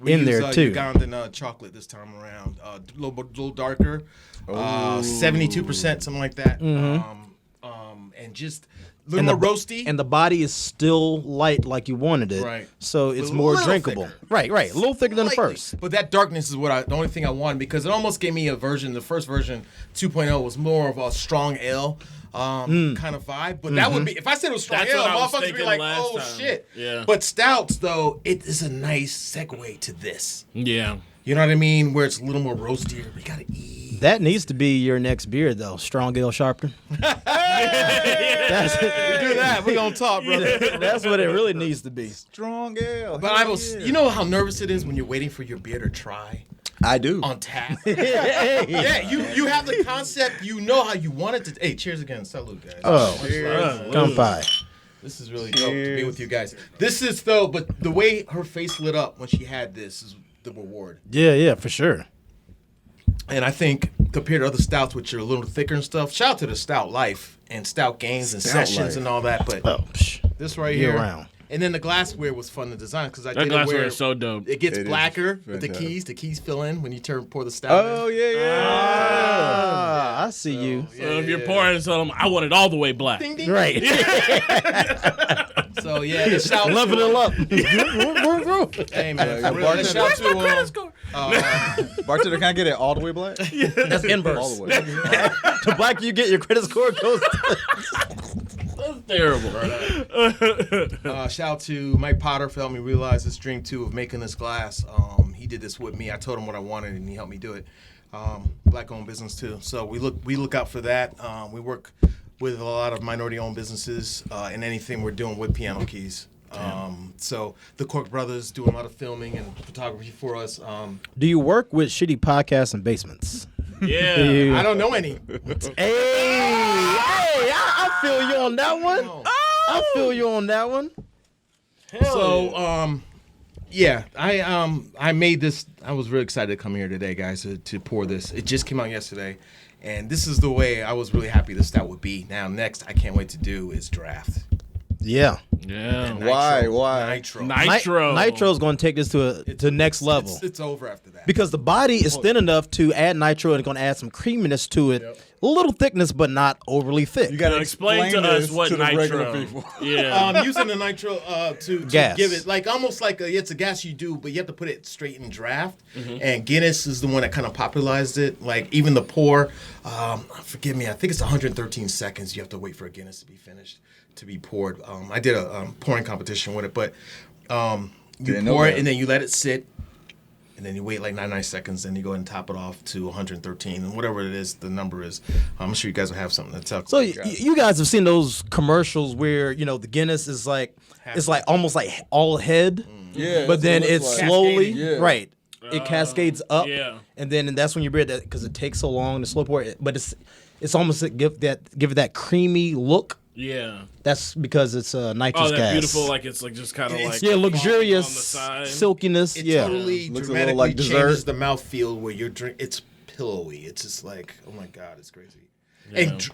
In there, too. Ugandan chocolate this time around. A little darker. 72%, something like that. And just a little more roasty. And the body is still light like you wanted it. Right. So it's But a more little drinkable. thicker. Right. A little thicker than the Slightly. first. But that darkness is the only thing I wanted because it almost gave me the first version, 2.0, was more of a strong ale kind of vibe. But that would be, if I said it was strong That's ale, what I was motherfuckers would be thinking like, last oh time. shit. Yeah. But stouts, though, it is a nice segue to this. Yeah. You know what I mean? Where it's a little more roastier. We gotta eat. That needs to be your next beer, though. Strong ale Sharpton. That's, Do that. We're gonna talk, brother. that's what it really needs to be. Strong ale. But I was, you know how nervous it is when you're waiting for your beer to try I do. on tap. Yeah, you have the concept. You know how you want it to. Hey, cheers again. Salute, guys. Oh, come by. This is really dope to be with you guys. This is though, but the way her face lit up when she had this is the reward. Yeah, for sure. And I think compared to other stouts, which are a little thicker and stuff, shout out to the Stout Life and Stout Games and Stout Sessions Life. and all that. But Oh, this right year here, round. and then the glassware was fun to design because I That did it glassware where is so dope. it gets It is blacker with the fantastic. keys. The keys fill in when you pour the stout. Oh, in. yeah. I see you. So if you're pouring some, I want it all the way black. Ding, ding. Right. So yeah, the shout Level it up. Hey man, Yeah, for real, bartender. shout to Bartender, can I get it all the way black? That's inverse. All the way. The blacker you get, your credit score goes. That's terrible. shout to Mike Potter for helping me realize this dream too of making this glass. He did this with me. I told him what I wanted and he helped me do it. Black owned business too. So we look out for that. We work with a lot of minority owned businesses in anything we're doing with piano keys. So the Cork brothers do a lot of filming and photography for us. Do you work with shitty podcasts and basements? Yeah. I don't know any. I feel you on that one. I feel you on that one. So, yeah, I made this. I was really excited to come here today, guys, to pour this. It just came out yesterday, and this is the way I was really happy the stout would be. Now, next, I can't wait to do is draft. Yeah. Yeah. Why? Nitro. Nitro. Nitro's going to take this to next level. It's over after that. Because the body is thin enough to add nitro and it's going to add some creaminess to it. Yep. A little thickness, but not overly thick. You got to Now explain to us what to the regular nitro. people. Yeah. Using the nitro to Gas. give it like almost like it's a gas you do, but you have to put it straight in draft. And Guinness is the one that kind of popularized it. Like even the pour, forgive me, I think it's 113 seconds you have to wait for a Guinness to be finished to be poured. I did a pouring competition with it, but You Didn't know pour it that. and then you let it sit. And then you wait like 99 seconds, and you go ahead and top it off to 113, and whatever it is, the number is. I'm sure you guys will have something to tell. So you guys have seen those commercials where the Guinness is like it's like almost like all head, Yeah, but that's then what it it's looks like. slowly Cascading. Yeah. right. It cascades up, yeah. and then that's when you bread that because it takes so long to slow pour it. But it's almost to give it that creamy look. Yeah. That's because it's nitrous Oh, that gas. beautiful, like it's like just kind of like Yeah, luxurious on the side. silkiness. It Yeah, totally Looks a dramatically little like changes dessert. the mouthfeel where you're drink. It's pillowy. It's just like, oh my god, it's crazy.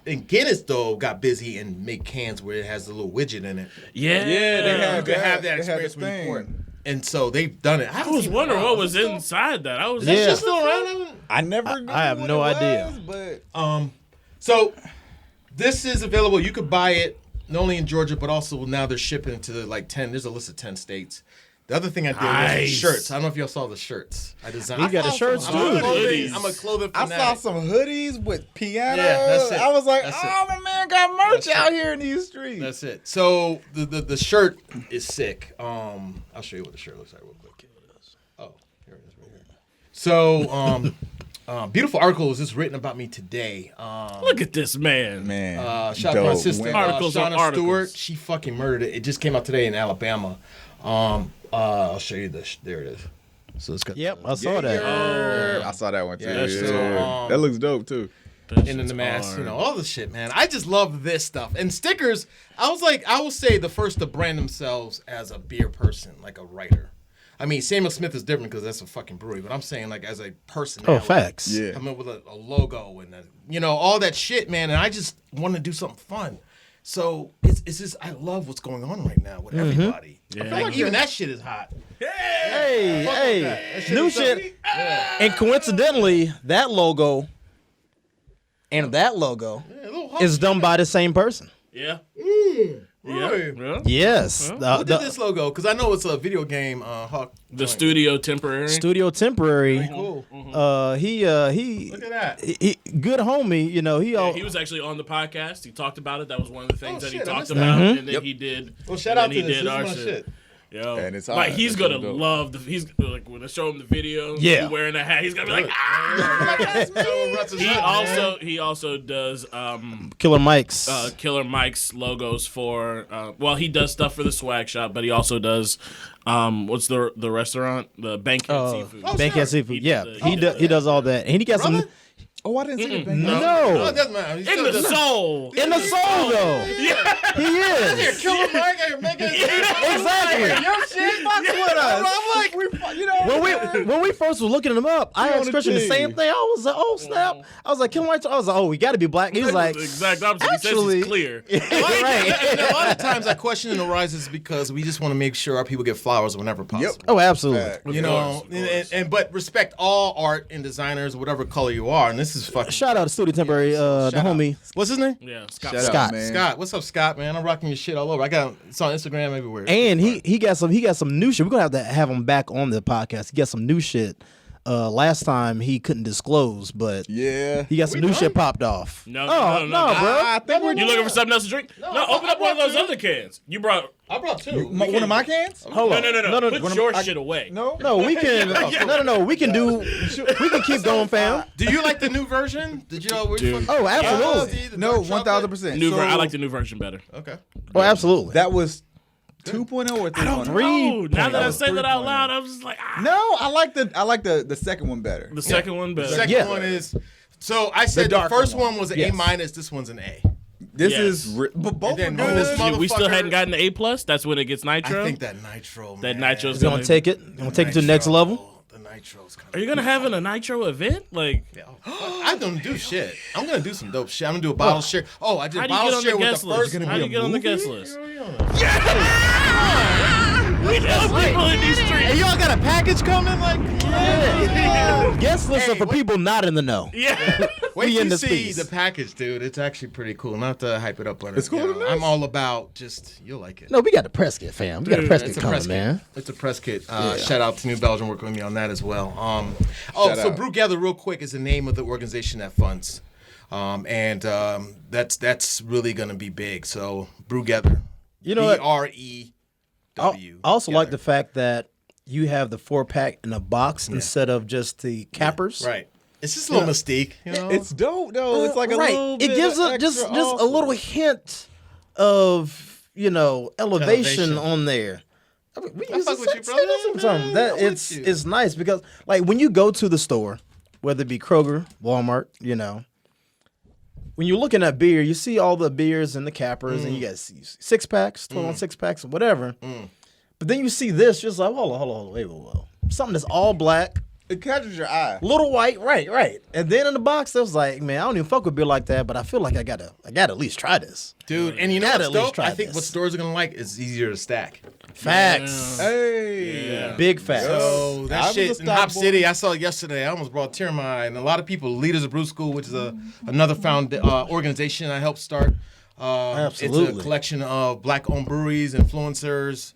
And Guinness though got busy and make cans where it has a little widget in it. Yeah. they You have can have that they had experience the when you pour it. thing. And so they've done it. I was wondering what was inside that. I was Yeah. It's still around. I never. Knew I have what no it idea. was, but So this is available. You could buy it not only in Georgia, but also now they're shipping to like 10. There's a list of 10 states. The other thing I did was the Nice. shirts. I don't know if y'all saw the shirts. I designed. You got the shirts I'm too. a clothing, Hoodies. I'm a clothing I fanatic. saw some hoodies with pianos. Yeah, that's it. I was like, That's oh, my man got merch That's out it. here in these streets. That's it. So the shirt is sick. I'll show you what the shirt looks like real quick. Oh, here it is right here. So beautiful article was just written about me today. Look at this man. Man, Shout out my dope. sister, When- Articles on Shauna articles. Stewart. She fucking murdered it. It just came out today in Alabama. I'll show you this. There it is. So it's got Yep, I saw that. Yeah. I saw that one too. Yeah, Yeah, so, that looks dope too. and then the mask, all the shit, man. I just love this stuff. And stickers, I will say the first to brand themselves as a beer person, like a writer. I mean, Samuel Smith is different because that's a fucking brewery, but I'm saying like as a person. Oh, facts. Yeah. Coming with a logo and all that shit, man. And I just want to do something fun. So it's just I love what's going on right now with everybody. I feel like even that shit is hot. Hey, Fuck with that. That shit new is shit. dope. Yeah. And coincidentally, that logo and that logo Yeah, a little hot is shit. done by the same person. Yeah. Really? Yeah. Yes, Who did this logo? Because I know it's a video game. Hawk. The joint. studio temporary. Studio Temporary. Cool. He Look at that. he good homie. Yeah, he was actually on the podcast. He talked about it. That was one of the things Oh, that he shit, I talked missed about. that. And then he did. Well, shout and out then to he this. did This is our my shit. Yo, And it's like hot. he's That's gonna so dope. love he's like when they show him the video. Yeah. he wearing a hat. He's gonna be like, ah. He He also does Killer Mike's. Killer Mike's logos for he does stuff for the swag shop, but he also does what's the restaurant, the Bankhead Seafood. Bankhead Seafood. He Yeah, did he does all that, and he got some Oh, I didn't see the thing. No, it doesn't matter. He in still the does- soul. in the soul though. Yeah. He is Killer Mike and making exactly. your shit. Fuck with us. I'm like, When we first was looking him up, I on asked the Christian the team. same thing. I was like, "Oh snap!" I was like, "Killer Mike." I was like, "Oh, we got to be black." He was like, the exact opposite. actually- He says he's clear. "Right." a lot of times that question arises because we just want to make sure our people get flowers whenever possible. Oh, absolutely. Fact. You know, but respect all art and designers, whatever color you are. And this is fucking. Shout out to Studio Temporary, the Shout out. homie. What's his name? Yeah, Scott. Shout out, Scott. man. Scott. What's up, Scott? Man, I'm rocking your shit all over. It's on Instagram everywhere. And he got some new shit. We're gonna have him back on the podcast. He got some new shit. Last time he couldn't disclose, but Yeah. he got some new shit popped off. No, Oh, no, bro. I think we're You looking for something else to drink? No, open up one of those other cans. You brought. I brought two. one of my cans. Hold on. No. Put One of your my- shit away. No. No, we can. No. We can keep going, fam. Do you like the new version? Did you know? Dude. Oh, absolutely. No, 1,000%. New I like the new version better. Okay. Oh, absolutely. That was 2.0 or 3.0. Oh, now that I That say was that out 3.0. loud, I was just like, ah. No, I like the second one better. The second one better. The second Yeah. one is. So I said the darker first one. one was an Yes. A minus. This one's an A. This Yes. is but both And are then good. this Dude, we still motherfucker- hadn't gotten the A+. That's when it gets nitro. I think that nitro. that man. nitro's He's gonna take it. Gonna take it to the next level. The nitro's kind Are you gonna have a nitro event? Like, I don't do shit. I'm gonna do some dope shit. I'm gonna do a bottle share. Oh, I did how do you get bottle on share the with guest the list? first. How do you get on the guest movie? list? We know people in these streets. Hey, y'all got a package coming? Like, Guest list are for people not in the know. Yeah. wait We till in you the see space. the package, dude. It's actually pretty cool. Not to hype it up, but It's cool, you know, nice. I'm all about just you'll like it. No, we got the press kit, fam. We got a press kit It's a coming, press man. kit. It's a press kit. Shout out to New Belgium working with me on that as well. Shout So out. Brew Gather, real quick, is the name of the organization that funds, and that's really gonna be big. So Brew Gather, You know what? BRE W. I also like the together. fact that you have the 4-pack in a box instead of just the cappers. Right. It's just a little mystique, you know. It's dope though. It's like a right. little It bit gives of a, just extra a awesome. little hint of elevation Elevation. on there. I mean, we I use fuck the with you, brother. sometimes. That I'm with it's you. it's nice because like when you go to the store, whether it be Kroger, Walmart, when you're looking at beer, you see all the beers and the cappers, and you got 6-packs, 12 6-packs, whatever. But then you see this, just like hold on, wait. Something that's all black. It catches your eye. Little white, right. And then in the box, it was like, man, I don't even fuck with beer like that, but I feel like I gotta at least try this. Dude, and you know Gotta what's at least dope? try I think this. what stores are gonna like is easier to stack. Facts. Hey. Big facts. So I that was shit a in Hop stock boy. City, I saw it yesterday. I almost brought a tear in my eye. And a lot of people, Leaders of Brew School, which is another organization I helped start. It's Absolutely. a collection of black-owned breweries, influencers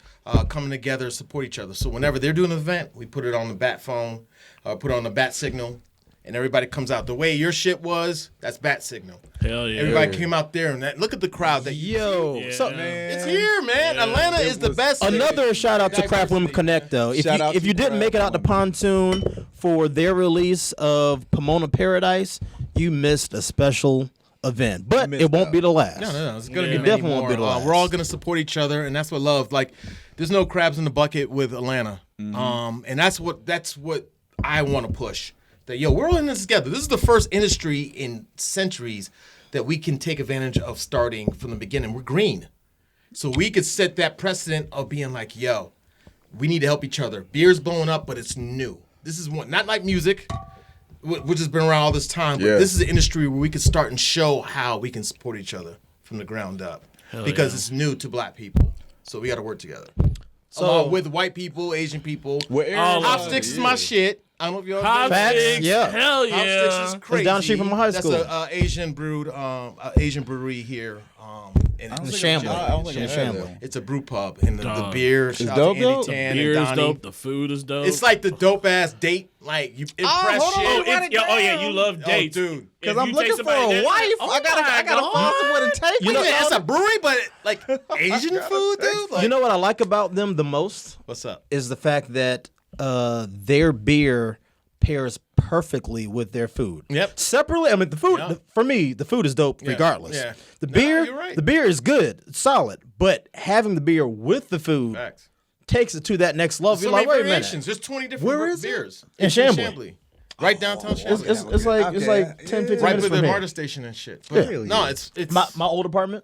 coming together to support each other. So whenever they're doing an event, we put it on the bat phone, put it on the bat signal, and everybody comes out. The way your shit was, that's bat signal. Hell yeah. Everybody came out there, and look at the crowd. Yo, Yeah. so It's here, man. Atlanta is the best. another shout out to Craft Women Connect though. Shout out If to you didn't make it out to Pontoon for their release of Pomona Paradise, you missed a special event, but missed it won't out. be the last. No. It's gonna Yeah. be It many definitely won't more. be the last. We're all gonna support each other, and that's what love. Like, there's no crabs in the bucket with Atlanta, and that's what I want to push. That we're all in this together. This is the first industry in centuries that we can take advantage of starting from the beginning. We're green, so we could set that precedent of being like, we need to help each other. Beer's blowing up, but it's new. This is one, not like music, which has been around all this time. But Yeah. this is an industry where we can start and show how we can support each other from the ground up because it's new to black people. So we got to work together. Along with white people, Asian people. Hop sticks is my shit. I don't know if y'all Hop Facts, sticks, yeah. hell Hop yeah. sticks is crazy. down the street from my high school. That's a Asian brewed, Asian brewery here. And I don't it's, think Shambly. I don't think I In had Shambly. that. it's a brew pub, and the Dog. beer. It's shout out dope, to though? Andy The Tan and Beer is Donnie. dope. The food is dope. It's like the dope ass date. Like you impress hold on, shit. oh, write it's, it yeah, oh yeah, down. you love dates, dude. If Because I'm you looking take for somebody a that- wife. Oh I gotta my find someone to take. You know- me. It's a brewery, but like Asian food, dude. Like, You know what I like about them the most what's up? is the fact that their beer pairs perfectly with their food. Yep. Separately, I mean the food Yeah. for me, the food is dope regardless. yeah. The No, beer, you're right. the beer is good, it's solid, but having the beer with the food Facts. takes it to that next level. So You're many like, wait a variations. minute. There's 20 different Where is it? beers. In It's Chambly. Right downtown Chambly. It's like Okay. 10, 15 Yeah. right minutes by from the here. MARTA station and shit. But Really? no, it's My old apartment.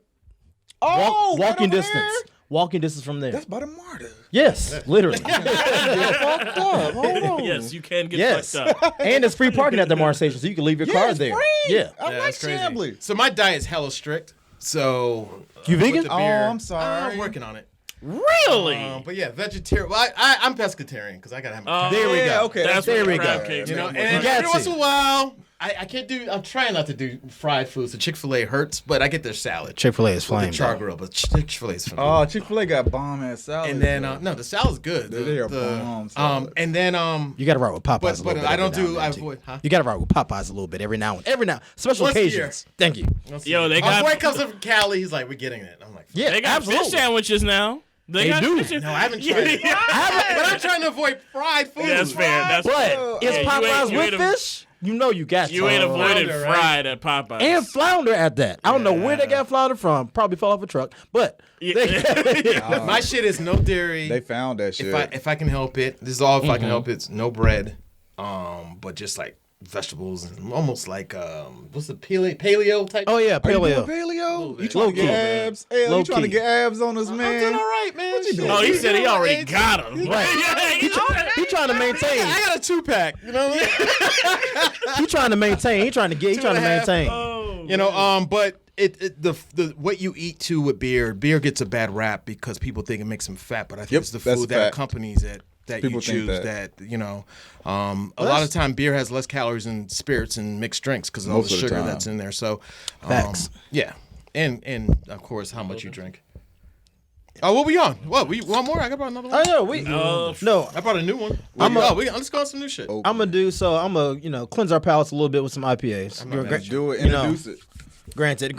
Oh, right Walking over distance. there? Walking distance from there. That's by the MARTA. Yes, literally. Fucked up. Hold on. Yes, you can get Yes. fucked up. And it's free parking at the Mars station, so you can leave your car it's there. free. Yeah. I like that's crazy. Chambly. So my diet's hella strict. So You with vegan? the Oh, beer- I'm sorry. I'm working on it. Really? But yeah, vegetarian. Well, I'm pescatarian because I gotta have my. There we Yeah, go. okay. That's There where we the crab go. cakes You know, come and from. got every once to. in a while, I can't do. I'm trying not to do fried foods. The Chick-fil-A hurts, but I get their salad. Chick-fil-A is With flame. the char grill, but Chick-fil-A is phenomenal. Oh, Chick-fil-A got bomb ass salad. And then no, the salad's good. They are bomb salad. and then You got to ride with Popeyes a but little bit. I don't every now do. and I then, too. avoid. Huh? You got to ride with Popeyes a little bit every now. Special Once a year. occasions. Thank you. Yo, they My got boy comes from Cali. He's like, we're getting it. I'm like, Yeah, they got absolutely. fish sandwiches now. They got do. fish. no, I haven't tried it. But I'm trying to avoid fried food. That's fair. That's But fair. is Yeah, you Popeyes ain't- you with ain't a- fish? You know you got You to. ain't avoided Flounder, right? fried at Popeyes. And flounder at that. I don't know where they got flounder from. Probably fell off a truck. But My shit is no dairy. They found that shit. if I can help it, this is all if I can help it. It's no bread, but just like vegetables and almost like what's the paleo type. oh yeah, Are you doing paleo. paleo? You bit. trying to get Low-key. abs? Hey, Low you trying to key. get abs on us, I'm man? doing all right, man. What you doing? Oh, he said he already Hey, got him. Right. He trying to maintain. I got a 2-pack. You know what I mean? He trying to maintain. He trying to get. He trying to 2.5. maintain. You know, but the what you eat too with beer gets a bad rap because people think it makes them fat, but I think Yep, it's the that's food a that fact. accompanies it that People you think choose. that. That you know, a lot of time beer has less calories than spirits and mixed drinks because of all the Most of the sugar time. that's in there. So, Facts. yeah, and of course how much you drink. Oh, what we on? What we want more? I got about another one. Oh yeah, we no. I brought a new one. Let's go on some new shit. Oh. I'm gonna do so. I'm gonna cleanse our palates a little bit with some IPAs. Do it. You know. Introduce it. Granted,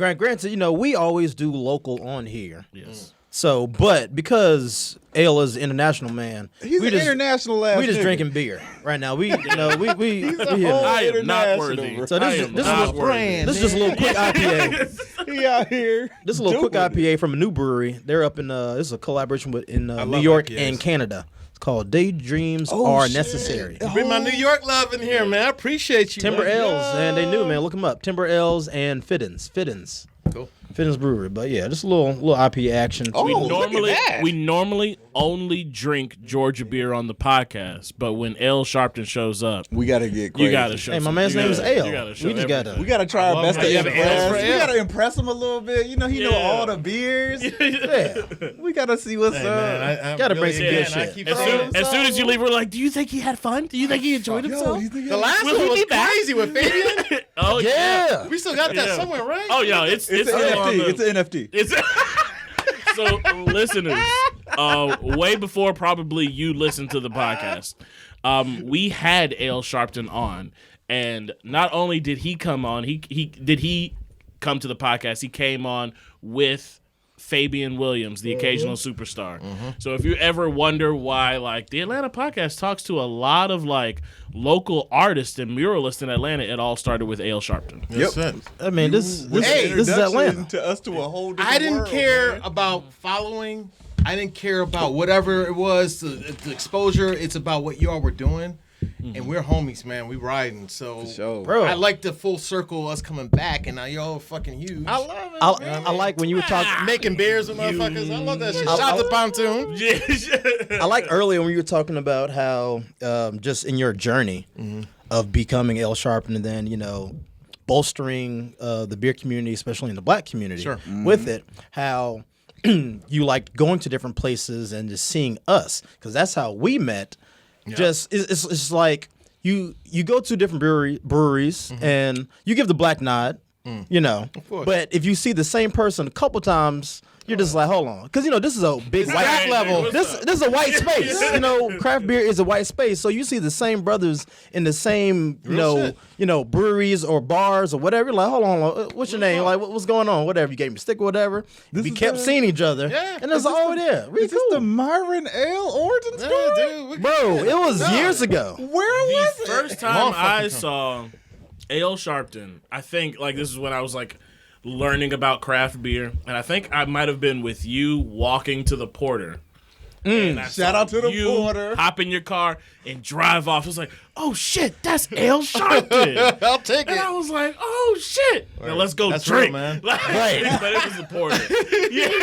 we always do local on here. Yes. So, but because Ale is an international man, He's an international ass We just nigga. drinking beer right now. We hitting whole I am not international, worthy. bro. So I this am is not a worthy. brand. This is just a little quick IPA. He out here. This is a little quick doing it. IPA from a new brewery. They're up in this is a collaboration with in New love York IPAs. and Canada. It's called Daydreams Oh, Are shit. Necessary. Bring my New York love in here, man. I appreciate you. Timber man. Ales, and they knew, man. Look them up. Timber Ales and Fidens. Cool. Fidens Brewery. But yeah, just a little IPA action. Oh, We look at that. normally only drink Georgia beer on the podcast, but when L Sharpton shows up, We gotta get crazy. you gotta show. Hey, my some- man's you name is gotta- Ale. You gotta show We just everything. We gotta try our best how to you have impress. ales for We ale. gotta impress him a little bit. You know, he know Yeah. all the beers. Yeah. We gotta see what's Hey, up. man, I'm Gotta bring some good and I shit. keep As saying- soon as you leave, we're like, "Do you think he had fun? Do you think he enjoyed himself?" The last Will one he was be back? crazy with Fabian. Oh Yeah. We still got that Yeah. somewhere, right? Oh yeah, it's It's an still on NFT. the- It's an NFT. It's so listeners, way before probably you listened to the podcast, we had Ale Sharpton on, and not only did he come on, he come to the podcast. He came on with Fabian Williams, the occasional superstar. So if you ever wonder why, like, the Atlanta podcast talks to a lot of like local artists and muralists in Atlanta, it all started with Ale Sharpton. That's it. I mean, this Hey, is Atlanta. To us to a whole different I didn't world, care man. about following. I didn't care about whatever it was, the exposure. It's about what y'all were doing. And we're homies, man. We riding. So Sure. Bro. I like the full circle us coming back, and now y'all fucking huge. I love it. I like when you were talking. Making beers with motherfuckers. I love that shit. Shout out to Pontoon. I like earlier when you were talking about how just in your journey of becoming L Sharpton and then bolstering the beer community, especially in the black community, Sure. with it, how you liked going to different places and just seeing us, because that's how we met. Just it's like you go to different breweries and you give the black nod, course. but if you see the same person a couple times, you're just like, hold on, because this is a big white Hey, level. what's This up? is a white space. Craft beer is a white space. So you see the same brothers in the same breweries or bars or whatever. You're like, hold on, what's your name? Like, what's going on? Whatever. You gave me a stick or whatever. We is kept the- seeing each other. Yeah. And it's like, oh yeah, we Is this the cool. Myron Ale origin story? Yeah, dude. We- Bro, it was years ago. Where The was it? first time Long I fucking saw Ale Sharpton, I think like this is when I was like learning about craft beer, and I think I might have been with you walking to the Porter. And I Shout saw out to the you Porter. hop in your car and drive off. It was like, oh shit, that's Ale Sharpton. I'll take And it. I was like, oh shit. Now let's go That's drink. real, man. Right. But it was the Porter.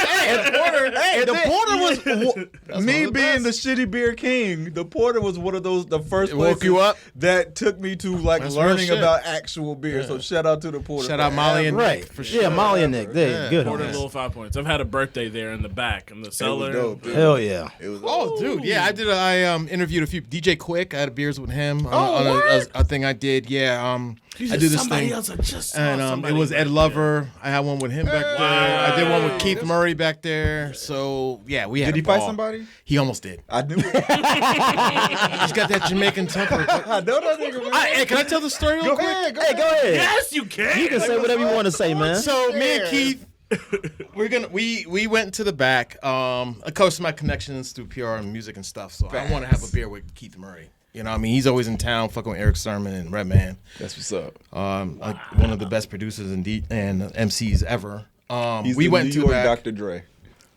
Hey, the Porter was me the being best. the shitty beer king. The Porter was one of the first It woke places you up? that took me to like That's real learning shit. about actual beer. So shout out to the Porter. Shout out Molly and Right. Nick for sure. Yeah, Molly and Nick. They Yeah, good on Porter that. Little 5 Points. I've had a birthday there in the back in the cellar. dope, dude. Hell yeah. It was Oh, dude, yeah, I did. I interviewed a few DJ Quick. I had beers with him on word? a thing I did. Yeah, You I do this somebody thing, else. I just saw and it somebody was back Ed there. Lover. I had one with him back there. I did one with Keith Murray back there. So yeah, we had. Did a he fight ball. somebody? He almost did. I knew it. He's got that Jamaican temper. I know that nigga. Man. Hey, can I tell the story real quick? Hey, go ahead. Yes, you can. You can say whatever you want to say, man. So me and Keith, we went to the back. Of course, my connections through PR and music and stuff. So I want to have a beer with Keith Murray. You know, what I mean, he's always in town, fucking with Eric Sermon and Redman. That's what's up. Like one of the best producers and MCs ever. He's We the went New to York back. Dr. Dre.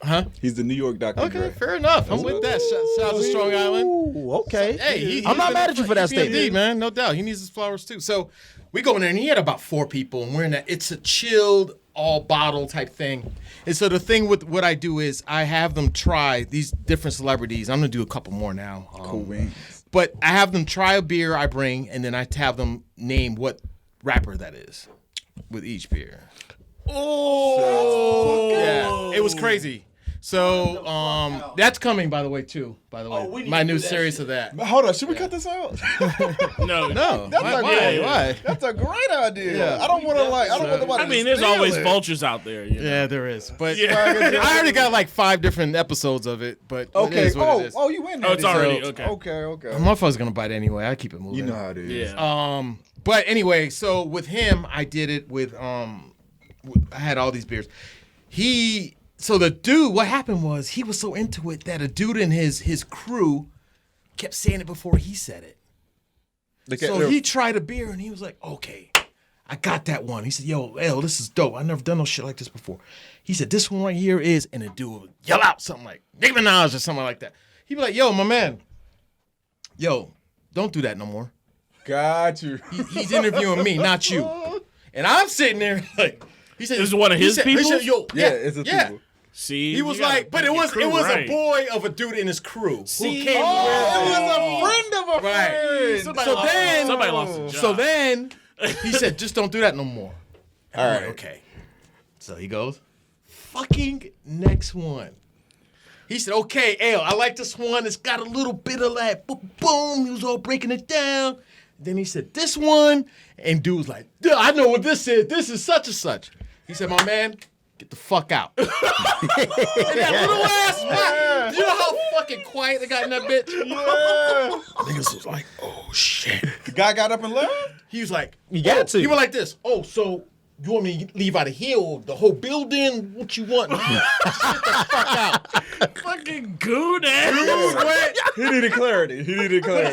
Huh? He's the New York Dr. Okay, Dre. fair enough. I'm with that. Shout out to Strong Island. Ooh, okay. Hey, I'm not mad at you for that statement. man. No doubt. He needs his flowers too. So we go in there, and he had about 4 people, and we're in that. It's a chilled, all bottle type thing. And so the thing with what I do is I have them try these different celebrities. I'm gonna do a couple more now. Cool wings. But I have them try a beer I bring, and then I have them name what rapper that is with each beer. Oh, Yeah, it was crazy. So that's coming, by the way, too. By the way, my new series of that. Hold on, should we cut this out? no, No, That's why? a Why? great, Why? That's a great idea. Yeah. I don't want to I don't want nobody I mean, to there's steal always it. vultures out there. You know? Yeah, there is. But Yeah. I already got like 5 different episodes of it. But it Okay. is what it is. You in there? Oh, it's already So- okay. Okay. My motherfucker's gonna bite anyway. I keep it moving. You know how it is. Yeah. But anyway, so with him, I did it with I had all these beers. So the dude, what happened was he was so into it that a dude in his crew kept saying it before he said it. So he tried a beer and he was like, okay, I got that one. He said, yo, this is dope. I've never done no shit like this before. He said, this one right here is, and the dude would yell out something like, Nicki Minaj or something like that. He'd be like, yo, my man, don't do that no more. Got you. He's interviewing me, not you. And I'm sitting there like, he said, This is one of his people? He said, yo, It's a people. See, He was like, but it was a boy of a dude in his crew who came. It was a friend of a friend. Somebody lost a job. So then he said, just don't do that no more. All right. Okay. So he goes, fucking next one. He said, okay, I like this one. It's got a little bit of that boom. He was all breaking it down. Then he said, this one. And dude was like, dude, I know what this is. This is such and such. He said, my man, get the fuck out. And that little ass spot. You know how fucking quiet they got in that bitch? Yeah. Niggas was like, oh, shit. The guy got up and left? He was like, You got to. He went like this. Oh, so you want me to leave out of here or the whole building? What you want? Get the fuck out. Fucking goon ass. Sweat. He needed clarity.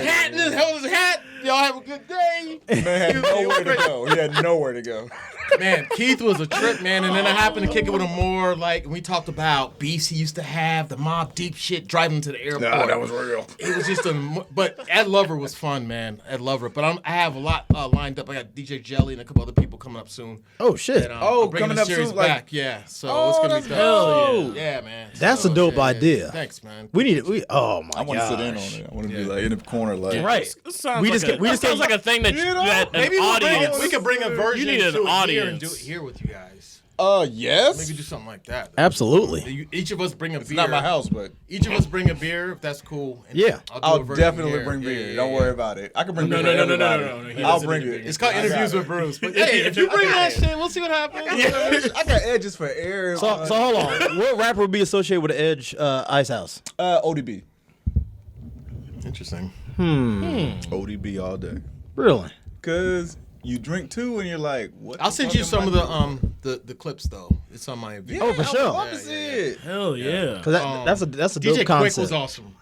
Hat in his, held his hat. Y'all have a good day. Man had nowhere to go. He had nowhere to go. Man, Keith was a trip, man. And then I happened to kick it with him more. Like, we talked about beefs he used to have, the Mob Deep shit, driving to the airport. No, that was real. It was just but Ed Lover was fun, man. Ed Lover. But I have a lot lined up. I got DJ Jelly and a couple other people coming up soon. Oh shit! And, I'm bringing coming the up series soon, like- back. Yeah, so it's gonna be dope. Yeah, man. That's a dope idea. Thanks, man. We need it. Oh my god! I want to sit in on it. I want to be like in the corner, like Right. This sounds We like just that sounds like a thing that, that an Maybe audience. we could bring a version You need an to it here audience. and do it here with you guys. Yes. Maybe do something like that. Absolutely. Each of us bring a beer. It's not my house, but Each of us bring a beer, if that's cool. And Yeah. do a I'll version definitely here. bring Yeah, beer. yeah, Don't yeah. worry about it. I can bring No, beer. no, for no, no, everybody. no, no. He I'll doesn't bring need it. beer. It's called I Interviews got with it. Bruce. But hey, if you bring that shit, we'll see what happens. I got edges for air. So hold on. What rapper would be associated with the Edge Ice House? ODB. Interesting. ODB all day. Really? Cause you drink too, and you're like, what? I'll send you some of the clips though. It's on my video. Oh, for sure. I would love to see it. Hell yeah. Because that's a dope DJ Quick concept. was awesome.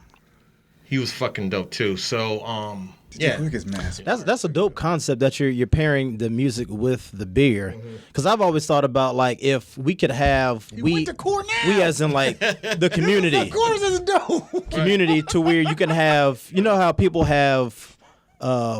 He was fucking dope too. So yeah. Quick is massive. That's a dope concept that you're pairing the music with the beer. Because I've always thought about like if we could have went to court now. we as in like the community Of course, it's dope. community to where you can have how people have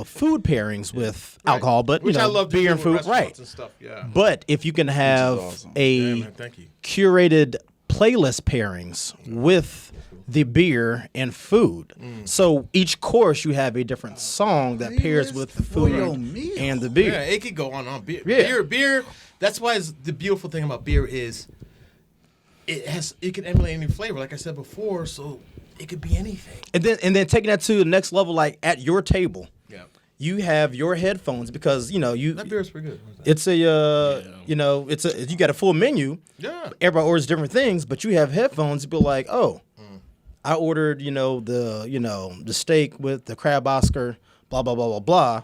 food pairings with alcohol, but Which you I know love to beer do and with food, restaurants right? and stuff. Yeah. But if you can have awesome. a Yeah, man, thank you. curated playlist pairings with the beer and food. So each course you have a different song that pairs with the for your food meal. and the beer. Yeah, it could go on. Beer, Yeah. beer. That's why the beautiful thing about beer is it can emulate any flavor, like I said before. So it could be anything. And then taking that to the next level, like at your table, Yeah. you have your headphones because That beer is pretty good. it's a you got a full menu. Yeah. Everybody orders different things, but you have headphones. People like, oh, I ordered the steak with the crab Oscar, blah blah blah blah blah.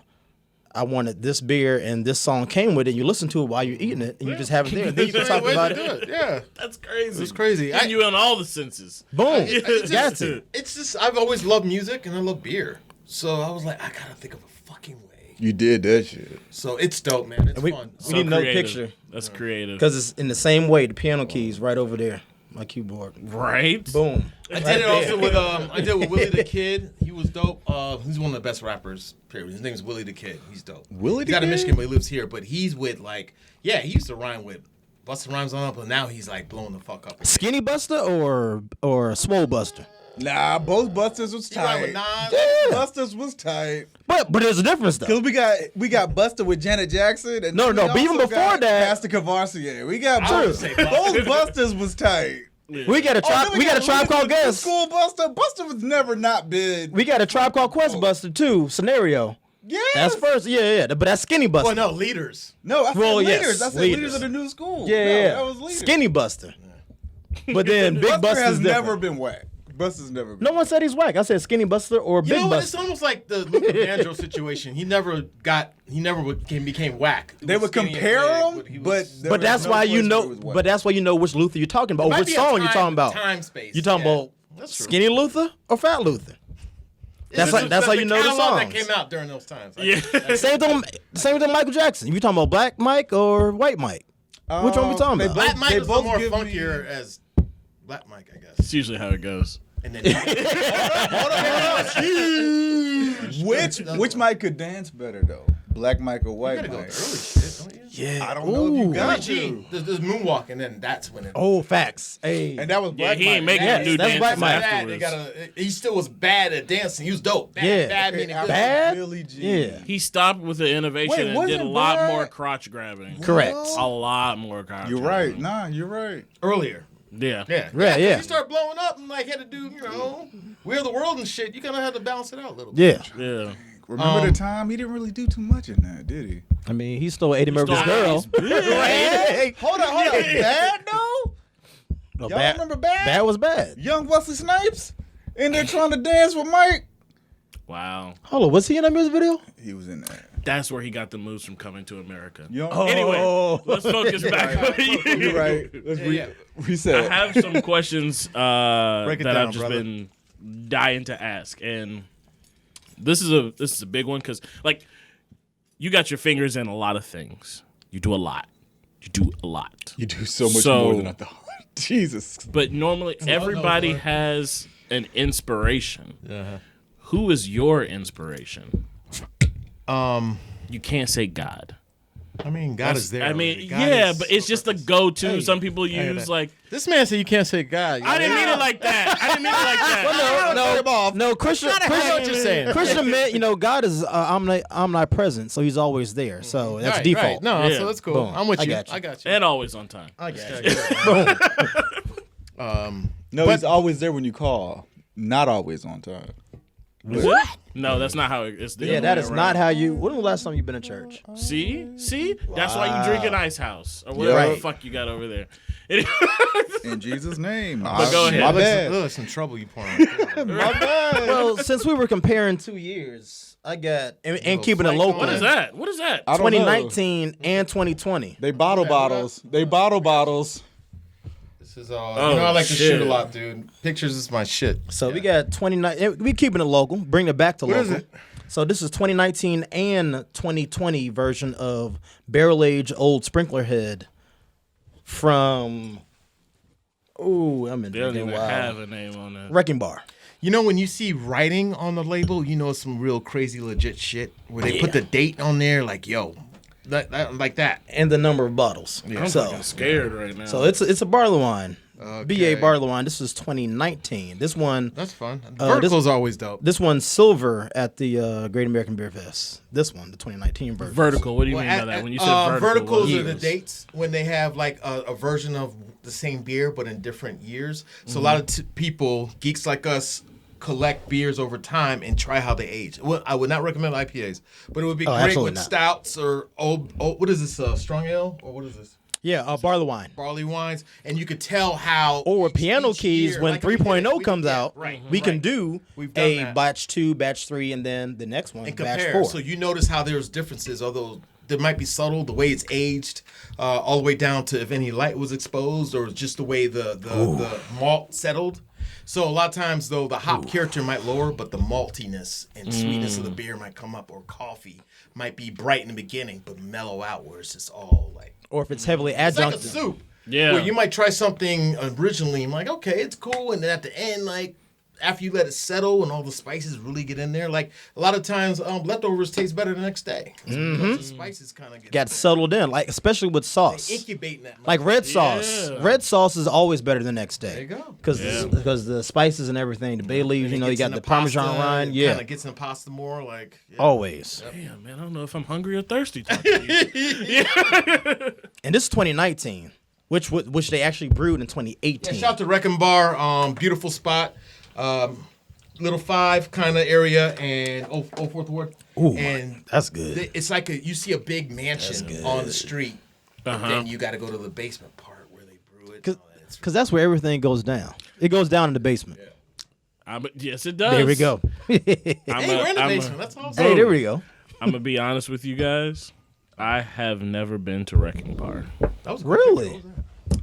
I wanted this beer and this song came with it. You listen to it while you're eating it, and you just have it there. Then you can talk about it. Yeah. That's crazy. It's crazy. Getting you on all the senses. Boom, It's got just- to. It's just I've always loved music and I love beer. So I was like, I gotta think of a fucking way. You did that shit. So it's dope, man. It's We fun. need another creative. picture That's creative. because it's in the same way. The piano keys right over there, my keyboard. Right? Boom. I did it also with I did it with Willie the Kid. He was dope. He's one of the best rappers. Period. His name is Willie the Kid. He's dope. Willie He's the out of Kid? Michigan, but he lives here. But he's with he used to rhyme with busting rhymes on up, but now he's like blowing the fuck up. Skinny Buster or Swole Buster? Nah, both Busters was He rhymed with tight. Nas. Yeah. Busters was tight. But there's a difference though. Cause we got Buster with Janet Jackson. And No, then no, we but even also before got that- Pastor Cavassier. We got I would both. say Both Busters was tight. We got a tribe. then we got a tribe called New Quest. School Buster. Buster was never not been. We got a tribe called Quest Buster too. Scenario. Yeah. That's first. Yeah. But that's Skinny Buster. Oh no, leaders. No, I said Well, yes, leaders. I said leaders. leaders of the new school. Yeah, No, yeah. that was leaders. Skinny Buster. But then Big Buster Buster's has different. never been whack. Buster's never been. No one said he's whack. I said Skinny Buster or You Big know what? It's Buster. almost like the Luther Vandross situation. He never became whack. They would Skinny and compare big, them, he but was- there But was that's no why you place know. where it was whack. But that's why you know which Luther you're talking about. Or Might which be a song you're time- talking about. Time space. You talking Yeah. about That's true. Skinny Luther or Fat Luther? It's That's how you know the catalog songs. that came out during those times. Yeah. Same with Michael Jackson. You talking about Black Mike or White Mike? Which one we talking they about? Black Mike They was both more give me- funkier as Black Mike, I guess. It's usually how it goes. And then Which Mike could dance better though? Black Mike or you White gotta go Mike? early shit, don't you? Yeah, I don't know if you Ooh. got Billie Jean, to. there's moonwalk, and then that's when it. Oh, facts. Hey, And that was Yeah, Black he Mike. ain't making Yes, new that's dances Black Mike. Bad, they afterwards. he still was bad at dancing. He was dope. Bad, Yeah. bad meaning good. Bad? Billie Jean. Yeah. He stopped with the innovation Wait, and was did a it lot bad? more crotch grabbing. correct. A lot more crotch You're right. grabbing. Nah, you're right. Earlier. Yeah. Yeah. Yeah. You start blowing up and like had to do, We're the World and shit. You kind of had to balance it out a little bit. Yeah, Yeah. Remember the time he didn't really do too much in that, did he? I mean, he stole Eddie Murphy's stole girl. Eddie's Hold on. Bad though? No, Y'all remember Bad? Bad was bad. Young Wesley Snipes in there trying to dance with Mike. Wow. Hold on, was he in that music video? He was in there. That's where he got the moves from Coming to America. Young, Anyway, let's focus back on you. you're right. Let's reset. I have some questions that Break it I've down, just brother. been dying to ask, and this is a big one because you got your fingers in a lot of things. You do a lot. You do so much So- more than I thought. Jesus. But normally everybody has an inspiration. Who is your inspiration? You can't say God. I mean, God is there. I mean, already. God yeah, is but it's just the go-to. Some people use This man said you can't say God. I didn't mean it like that. No, Christian. I know what you're saying. Christian meant, God is omnipresent, so he's always there. So that's Right, default. right. No, Yeah. so that's cool. Boom. I'm with I you. got you. I got you. And always on time. I got you. No, he's always there when you call. Not always on time. What? No, that's not how it's. the Yeah, other that way is around. not how you. When was the last time you've been in church? See, that's why you drink an ice house or whatever the Right. fuck you got over there. In Jesus' name. But go ahead. My Look, bad. look, some trouble you pouring. My bad. Well, since we were comparing 2 years, I got and keeping it fight local. What is that? What is that? I don't know. 2019 and 2020. They bottle bottles. They bottle bottles. This is all. Oh, I like to shit. shoot a lot, dude. Pictures is my shit. So we got 29. We keeping it local. Bring it back to What is local. it? So this is 2019 and 2020 version of Barrel Age Old Sprinklerhead from. Ooh, I'm in They don't there. even Wow. have a name on that. Wrecking Bar. You know, when you see writing on the label, you know it's some real crazy, legit shit. Where they put the date on there, like like that. And the number of bottles. I'm So, fucking scared right now. so it's a Barleywine. Okay. BA Barleywine. This is 2019. This one. That's fun. this- Vertical's always dope. This one's silver at the Great American Beer Fest. This one, the 2019 version. vertical. What do you mean by that? When you said vertical, verticals what are the years? dates when they have like a version of the same beer but in different years. So a lot of people, geeks like us, collect beers over time and try how they age. Well, I would not recommend IPAs, but it would be great absolutely with not. stouts or old. What is this? Strong ale or what is this? Yeah, Barleywine. Barley wines, and you could tell how. Or with Piano each Keys, year, when like we did 3.0 we- comes yeah, out, right, we can right. do We've done a that. batch 2, batch 3, and then the next one, and batch compare. 4. So you notice how there's differences, although there might be subtle, the way it's aged, all the way down to if any light was exposed or just the way the malt settled. So a lot of times, though, the hop character might lower, but the maltiness and sweetness of the beer might come up, or coffee might be bright in the beginning, but mellow out where it's just all like. Or if it's heavily It's like a adjuncted. soup. Yeah. Where you might try something originally and like, okay, it's cool. And then at the end, like, after you let it settle and all the spices really get in there, like, a lot of times leftovers taste better the next day. Because the spices kind of get Got settled in, like especially with sauce. incubating that. Like red sauce. Yeah. Red sauce is always better the next day. There you go. Because the spices and everything, the bay leaves, you got the Parmesan rind. Kind Yeah, of gets in the pasta more. Like, yeah. always. Damn, man, I don't know if I'm hungry or thirsty. Talking to you. And this is 2019, which they actually brewed in 2018. Yeah, shout out to Wrecking Bar. Beautiful spot. Little 5 kind of area and 4th Ward. Ooh, and that's good. it's like you see a big mansion on the street, but then you got to go to the basement part where they brew it. and all that. It's Because that's where everything goes down. It goes down in the basement. Yes, it does. There we go. I'm Hey, we're in the basement. That's all I'm saying. Hey, there we go. I'm gonna be honest with you guys. I have never been to Wrecking Bar. That was Really?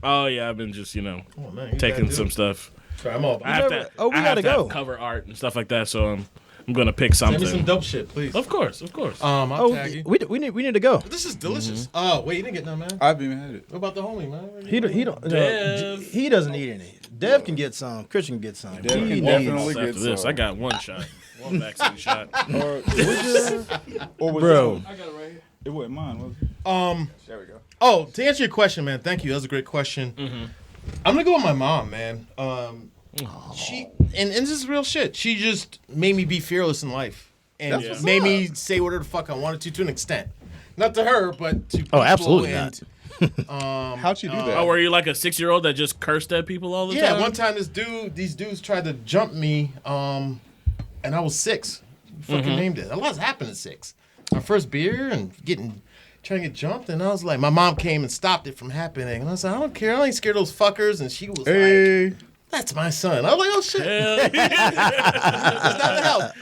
Oh yeah, I've been just Oh, man, you taking gotta some do- stuff. Sorry, I'm all. I have never- to. oh, we I have gotta to have go. cover art and stuff like that. So I'm gonna pick Send something. me some dope shit, please. Of course. I'll Oh, tag you. we need to go. This is delicious. Oh, wait, you didn't get none, man. I haven't even had it. What about the homie, man? He don't. Dev. He doesn't need any. Dev can get some. Christian can get some. Dev can He definitely needs- get After this, some. I got one shot, one vaccine shot. Or was Bro. it? I got it right here. It wasn't mine, was it? There we go. Oh, to answer your question, man, thank you. That was a great question. I'm gonna go with my mom, man. She and this is real shit. She just made me be fearless in life and That's what's made me say whatever the fuck I wanted to an extent. Not to her, but to people. Oh, absolutely and, How'd she do that? Oh, were you like a 6-year-old that just cursed at people all the Yeah, time? one time these dudes tried to jump me, and I was 6. Fucking named it. A lot's happened at 6. My first beer and trying to get jumped, and I was like, my mom came and stopped it from happening, and I was like, I don't care, I ain't scared of those fuckers, and she was like, Hey. that's my son. I was like, oh shit, Hell yeah. it's not the help.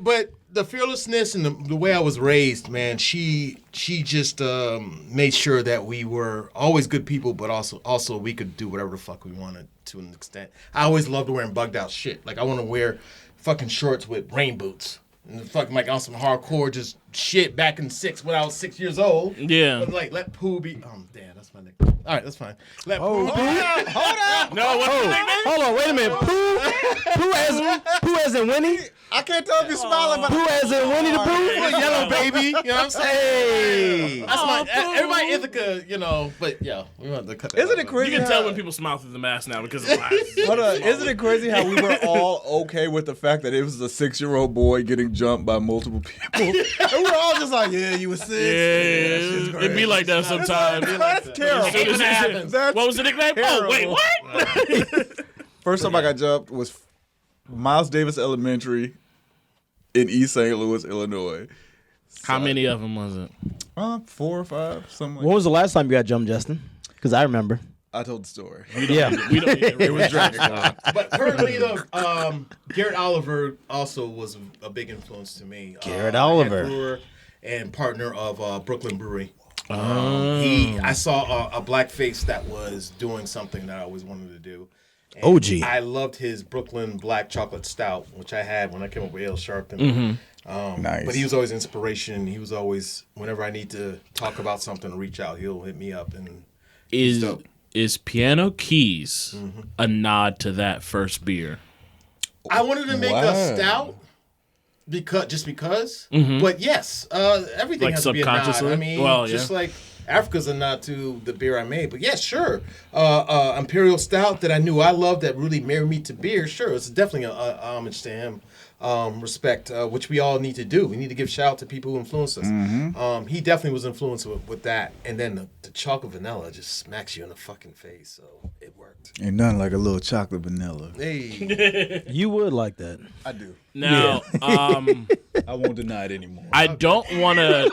But the fearlessness and the way I was raised, man, she just made sure that we were always good people, but also we could do whatever the fuck we wanted to an extent. I always loved wearing bugged out shit. Like I want to wear fucking shorts with rain boots. And fucking like on some hardcore just shit back in 6 when I was 6 years old. Yeah. But like let Pooh be damn, that's my nickname. All right, that's fine. Let Pooh No, what's the nickname? Hold on, wait a minute. Pooh as in Winnie? I can't tell if you're smiling, but Pooh as in Winnie the Pooh? yellow baby. You know what I'm saying? Hey. That's my everybody Ithaca, but yeah, we want to cut that. Isn't out, it crazy? You can how- tell when people smile through the mask now because of lies. Hold on. Isn't it crazy how we were all okay with the fact that it was a 6-year-old boy getting jumped by multiple people? And we were all just like, yeah, you were 6. Yeah, that shit's it'd be like that sometimes. That's terrible. As soon as it happens. What was the nickname? Oh, wait, what? First time I got jumped was Miles Davis Elementary in East St. Louis, Illinois. How many of them was it? 4 or 5, something like When was the last time you got jumped, Justin? Because I remember. I told the story. Yeah. We don't need to It was Dragon Con. But currently, though, Garrett Oliver also was a big influence to me. Garrett Oliver. head brewer and partner of Brooklyn Brewery. I saw a black face that was doing something that I always wanted to do. And OG. I loved his Brooklyn Black Chocolate Stout, which I had when I came up with Ale Sharpton. Nice. But he was always inspiration. He was always, whenever I need to talk about something or reach out, he'll hit me up. And Is Piano Keys a nod to that first beer? I wanted to make Wow. a stout because. But yes, everything Like has to be a nod. subconsciously? I mean, Well, just yeah. like Africa's a nod to the beer I made. But yes, sure. Imperial Stout that I knew I loved that really married me to beer. Sure, it's definitely a homage to him. Respect, which we all need to do. We need to give shout out to people who influence us. He definitely was influenced with that. And then the chocolate vanilla just smacks you in the fucking face. So it worked. Ain't nothing like a little chocolate vanilla. Hey. You would like that. I do. Now, I won't deny it anymore. I don't want to.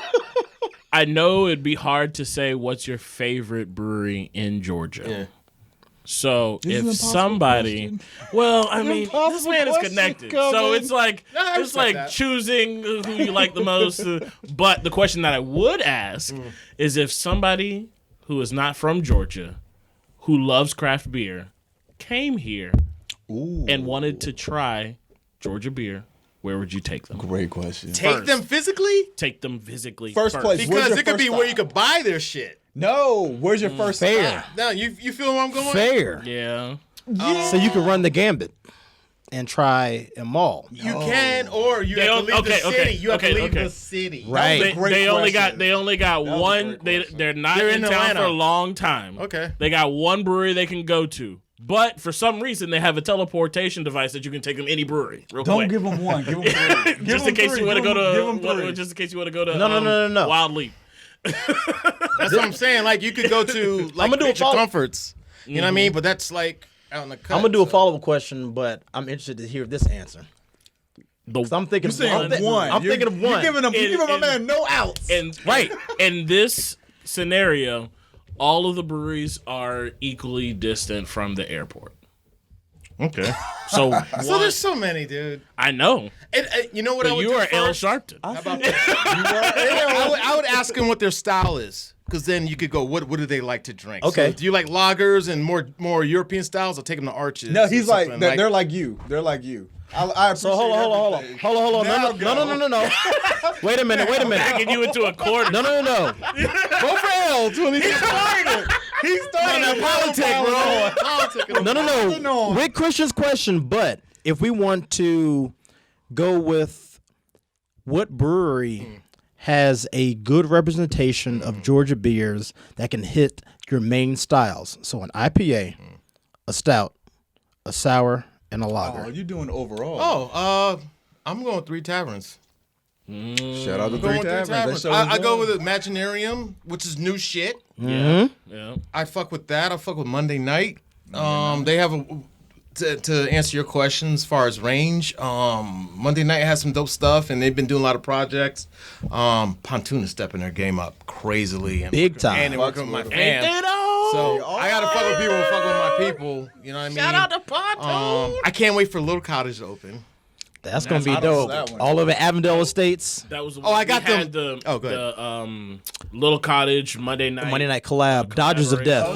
I know it'd be hard to say what's your favorite brewery in Georgia. Yeah. So This is if an impossible somebody, question. well, I mean, this impossible man is question connected, coming. so it's like No, I it's respect like that. choosing who you like the most. But the question that I would ask is if somebody who is not from Georgia, who loves craft beer, came here Ooh, and wanted to try Georgia beer, where would you take them? great question. Take them physically? Take them physically First place. Where's Because your it could first be where you stop? could buy their shit. No, where's your first Fair. stop? Now, you feel where I'm going? Fair. Yeah. So you can run the gambit and try them all. You can, or you They have don't- to leave the okay, city. okay, You have okay, to leave okay. the city. Right. That was a great They only question. got was a one. great question. They're not They're in in town Atlanta. for a long time. Okay. They got one brewery they can go to, but for some reason they have a teleportation device that you can take them any brewery. Real Don't quick. give them one. Give them 3. Just in case you want to go Give them to 3. just in case you want to go to No. Wild Leap. That's what I'm saying. Like, you could go to, like, I'ma do a Creature follow- Comforts. You know what I mean? But that's, like, out in the cut. I'm gonna do a so- follow-up question, but I'm interested to hear this answer. The, 'Cause I'm thinking You're saying of one. I'm thinking of one. You're giving him, And- you giving my and- man no outs. and right in this scenario, all of the breweries are equally distant from the airport. Okay. So So there's so many, dude. I know. And, you know what I But would you do are L. first? Sharpton. How about this? I would ask them what their style is, because then you could go, what do they like to drink? Okay. So do you like lagers and more European styles? I'll take them to Arches. No, or he's like something, they're like you. They're like you. I appreciate So hold on. Now No. Wait a minute. Backing you into a corner. No. Go for L. He started that politic, bro. No. With Christian's question, but if we want to go with what brewery has a good representation of Georgia beers that can hit your main styles, so an IPA, a stout, a sour, and a lager. Oh, you doing overall? Oh, I'm going with Three Taverns. Shout out to Going Three with Taverns. That Taverns. show I was go on. with Imaginarium, which is new shit. Yeah. I fuck with that. I fuck with Monday Night. They have to answer your question as far as range. Monday Night has some dope stuff, and they've been doing a lot of projects. Pontoon is stepping their game up crazily, and Big time. and they're working with my Ain't fam. they though? So I gotta fuck with people who fuck with my people. You know what I mean? Shout out to Pontoon. I can't wait for Little Cottage to open. That's gonna be I don't know dope. that one. All over Avondale Estates. That was the Oh, one I got we had them. the Oh, go ahead. the Little Cottage Monday night. Monday Night Collab. Dodgers of Death.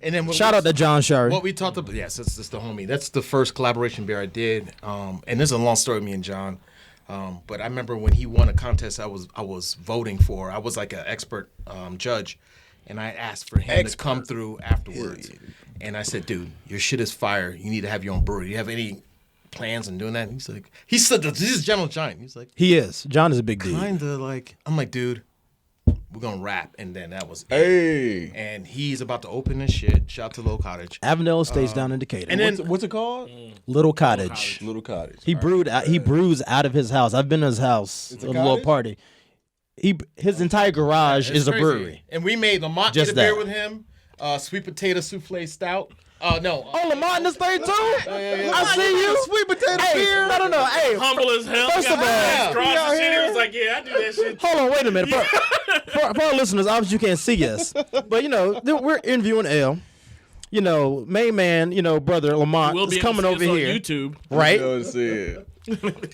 And then Shout out to John Shari. what we talked about. Yes, that's the homie. That's the first collaboration beer I did. And this is a long story with me and John. But I remember when he won a contest I was voting for. I was like an expert judge, and I asked for him to come through afterwards. And I said, dude, your shit is fire. You need to have your own brewery. Do you have any plans on doing that? And he said, this is General Giant. He's like, He is. John is a big dude. kinda like, I'm like, dude, we're gonna rap. And then that was it. Hey. And he's about to open this shit. Shout out to Little Cottage. Avondale Estates down in Decatur. And then What's it called? Little Cottage. Little Cottage. He brewed. He brews out of his house. I've been to his house. It's a A little cottage? party. His entire garage It's is a crazy. brewery. And we made Lamont Just get a beer that. with him. Sweet potato souffle stout. No. Oh, Lamont in this thing too. I see you. Sweet potato Hey, beer. no. Hey, Humble as hell. First of all, Cross the shit. He was like, yeah, I do that shit. hold on, wait a minute. For our listeners, obviously you can't see us, but we're interviewing L. Main man, brother Lamont We'll is be able to coming see over us on here, YouTube. right? Don't see it.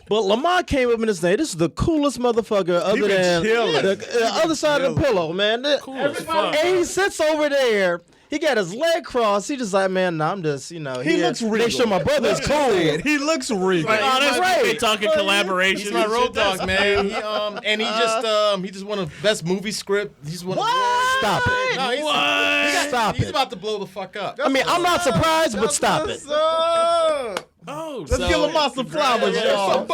But Lamont came up in this thing. This is the coolest motherfucker other been than chilling. the other side of the pillow, man. Cool as fuck. And he sits over there. He got his leg crossed. He just like, man, I'm just, He here. looks regal. Make sure my brother's cool. He looks regal. Like, oh, that's Right. They talking collaboration. He's my road dog, man. He just won a best movie script. He's won. Stop it. No, Stop he's it. about to blow the fuck up. I mean, I'm not surprised, but stop it. Oh, Let's give Lamont some flowers, y'all.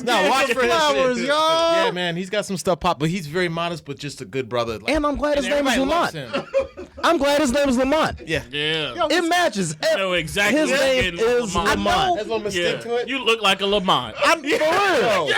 Now watch some for his flowers, shit. y'all. Yeah, man, he's got some stuff pop, but he's very modest, but just a good brother. Like, And I'm glad his name is everybody loves Lamont. him. I'm glad his name is Lamont. Yeah. Yeah. It matches. I know exactly His what name you're getting, is Lamont. Lamont. There's one mistake to Yeah. it. You look like a Lamont. For real.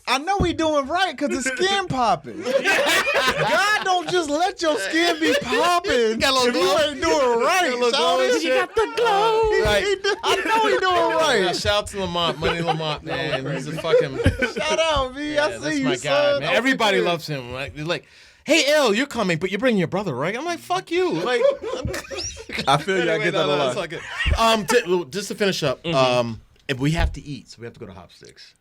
I know we doing right because the skin popping. God don't just let your skin be popping got a little if you glow. ain't doing right. Got a little glow and Shawty. shit. got the glow. Right. I know he doing Yeah, right. shout out to Lamont, Money Lamont, man. He's a fucking. Shout out, V. Yeah, I that's see you, my guy, son. man. Everybody loves him. Right? They're like, hey, L, you're coming, but you're bringing your brother, right? I'm like, fuck you. Like, I feel you. I get that a that's lot. not good. Just to finish up, if we have to eat, so we have to go to Hopsticks.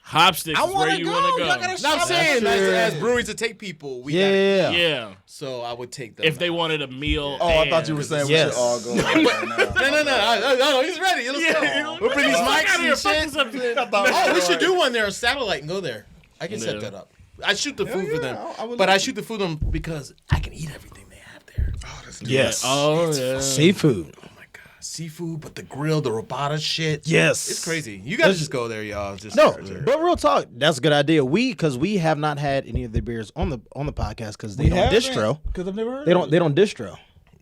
Hopsticks I is wanna where you go. want to go. Y'all gotta No, I'm That's saying true. as breweries to take people, we gotta Yeah. eat. Yeah. So I would take them. If they wanted a meal. Oh, I thought you were saying Yes. we should all go right now. No, he's ready. Let's go. We'll bring these mics and shit. Oh, we should do one there on satellite and go there. I can set Yeah. that up. I shoot the food for them, I would but love I shoot the food them because I can eat everything they have there. Yes. Oh, yeah. Seafood. Oh my god, seafood, but the grill, the robata shit. Yes. It's crazy. You gotta just go there, y'all. Just No, but real talk, that's a good idea. Because we have not had any of the beers on the podcast because they don't distro. Because I've never heard. They don't distro.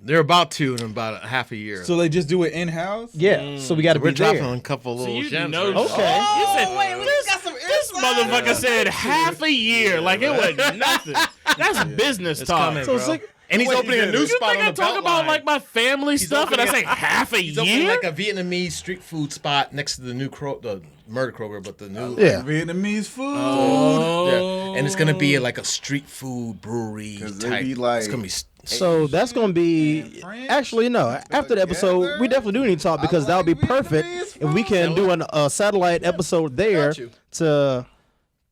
they're about to in about a half a year. So they just do it in house. Yeah, so we got to we're be dropping there. a couple So little you gems. know. right? Okay. You said, we got some this motherfucker said half a year. Like it was nothing. That's business talk. coming, So it's bro. like, And he's opening a new You spot think on I the talk belt about line. like my family stuff and I say opening half a He's opening year? like a Vietnamese street food spot next to the new Murder Kroger, but the new Yeah. Vietnamese food. yeah. And it's gonna be like a street food brewery 'Cause they type. be like- It's gonna be So that's gonna be French actually no. After the episode, we definitely do need to talk because that would be perfect if we can do a satellite episode there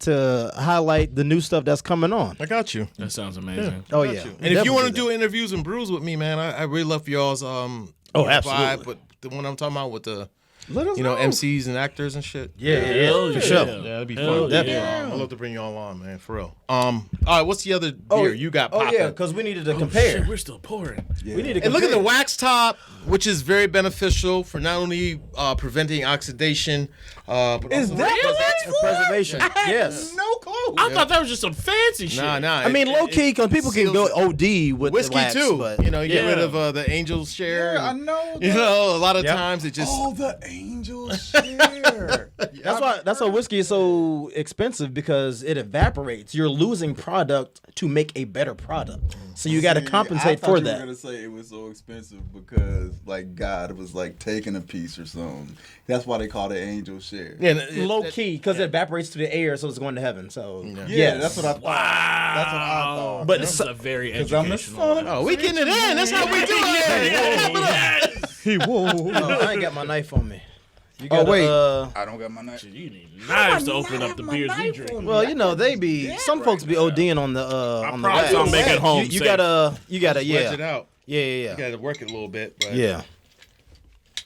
to highlight the new stuff that's coming on. I got you. That sounds amazing. Oh yeah, And if you want to do interviews and brews with me, man, I really love y'all's absolutely. vibe. But the one I'm talking about with the Let us know. MCs and actors and shit. Hell for sure. yeah. Yeah, that'd be Hell fun. yeah. I'd love to bring you all on, man, for real. All right, what's the other beer you got popping? Oh yeah, because we needed to Shit, compare. we're still pouring. We need to And look at the compare. wax top, which is very beneficial for not only preventing oxidation, but Is also that And preservation. Yes. No clue. I thought that was just some fancy shit. nah. I mean, low key, because people can go seals- OD with whiskey the wax, too. But You know, you get Yeah. rid of the angel's share. Yeah, I and, know. You know, a lot of Yep. times it just. Oh, the angel share. that's why whiskey is so expensive because it evaporates. You're losing product to make a better product. So you got to compensate for I that. was gonna say it was so expensive because like God was like taking a piece or something. That's why they call it angel share. Yeah, Low key, because it evaporates to the air, so it's going to heaven. So Yeah, yes. that's what I thought. Wow. That's what I thought. But This is a very 'Cause I'm the educational. son of- Oh, we getting it in. That's how we do it. He whoa. Oh, I ain't got my knife on me. You Oh gotta, wait, I don't got my knife. You need knives to open up the beers we drink. well, you know they be some folks be ODing on the on the promise wax. I'll make it home You safe. gotta Wedge it yeah out. yeah You yeah got to work it a little bit. But. yeah.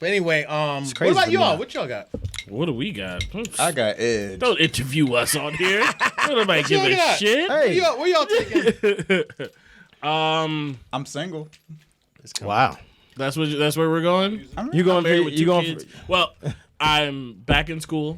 But anyway, what crazy about for y'all? me. What y'all got? What do we got? I got edge. Don't interview us on here. Nobody give y'all a got? shit. Hey, Where y'all taking? I'm single. wow. That's where we're going. You going Married for with you two going kids. for, Well, I'm back in school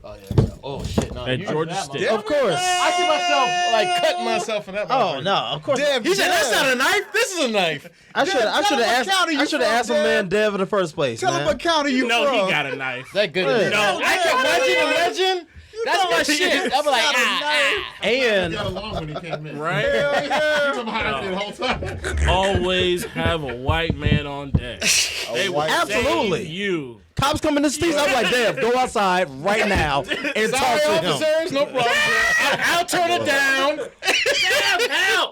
Oh yeah. Oh shit. No. at Georgia State. of course. I see myself like cutting myself for that. Oh no, of course. He said that's not a knife. This is a knife. I should have tell him what asked county you I should have from, asked my Dev. man Dev in the first place. Tell him man. what county you No, from. he got a knife. That good. Yeah. No, I kept legend. That's my shit. I'm like, And along when he came in. Right? I'm behind the whole time. Always have a white man on deck. They will Absolutely. save you. cops come in the streets, I'm like, Dev, go outside right now and talk Sorry, to him. officers, no problem. I'll turn it down. Damn, help!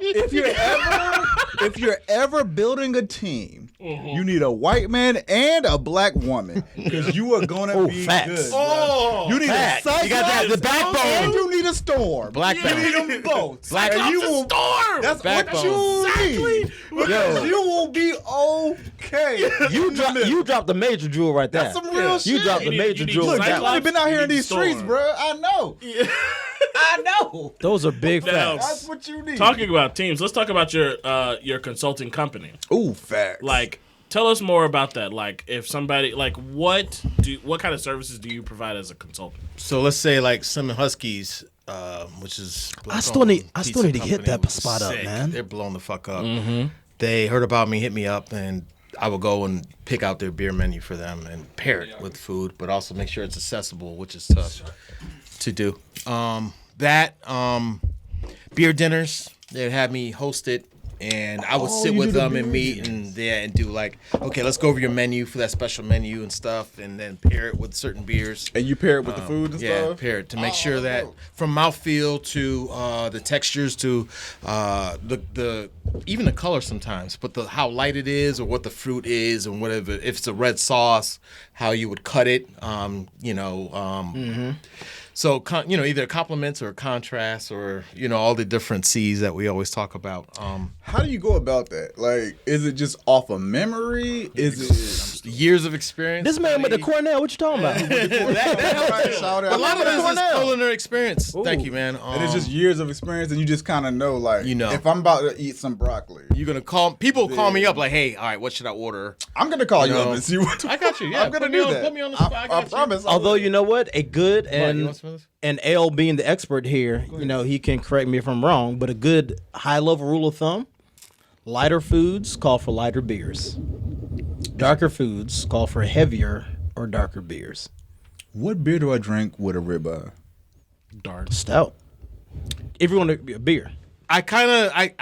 If you're ever building a team, you need a white man and a black woman because you are gonna be facts. good. Oh, You need facts. a cyclops You got that- the backbone. and you need a storm. Black you back. need them both. Black and you Ops will. storm. That's Backbone. what you need. Because you will be okay. You dropped the major jewel right there. That's some real You shit. dropped the You need- major you need jewel. Look, with you've that Cyclops. only one. been out here in You need these streets, storm. bro. I know. I know. Those are big Now, facts. That's what you need. Talking about teams, let's talk about your consulting company. Ooh, facts. Like, tell us more about that. Like, if somebody what kind of services do you provide as a consultant? So let's say like Cinnamon Huskies, which is I still need to pizza hit company, that which is spot up, sick. man. They're blowing the fuck up. They heard about me, hit me up, and I would go and pick out their beer menu for them and pair it with food, but also make sure it's accessible, which is tough to do. Beer dinners, they'd have me host it. And I would sit with them and meet and do like, okay, let's go over your menu for that special menu and stuff, and then pair it with certain beers. and you pair it with the food and Yeah, stuff. pair it to make sure that from mouthfeel to the textures to the even the color sometimes, but how light it is or what the fruit is and whatever. If it's a red sauce, how you would cut it. So, either compliments or contrast or, all the different C's that we always talk about. How do you go about that? Like, is it just off of memory? Is it Years of experience. This man with the Cornell, what you talking about? shout out? A lot of this is Cornell. culinary experience. Thank you, man. And it's just years of experience, and you just kind of know, like, You know. if I'm about to eat some broccoli, you're going to call me up like, hey, all right, what should I order? I'm gonna call you know. up and see what. I got you, yeah. I'm gonna Put me do on- that. put me on the spot, I got you. promise. I Although will. you know what, a good you want some of this? and L being the expert here, he can correct me if I'm wrong, but a good high level rule of thumb: lighter foods call for lighter beers, darker foods call for heavier or darker beers. What beer do I drink with a ribeye? Dark. Stout. If you want a beer, I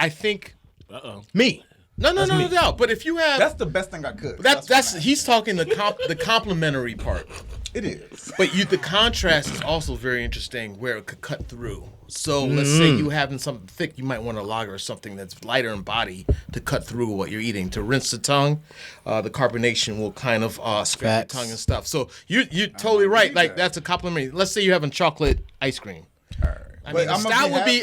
think Uh-oh. me. No. But if you have That's the best thing I could. that's he's talking the complementary part. It is. But the contrast is also very interesting where it could cut through. So let's say you having something thick, you might want a lager or something that's lighter in body to cut through what you're eating. To rinse the tongue, the carbonation will kind of scrape your tongue and stuff. So you're totally right. Like that's a complimentary. Let's say you're having chocolate ice cream. I mean,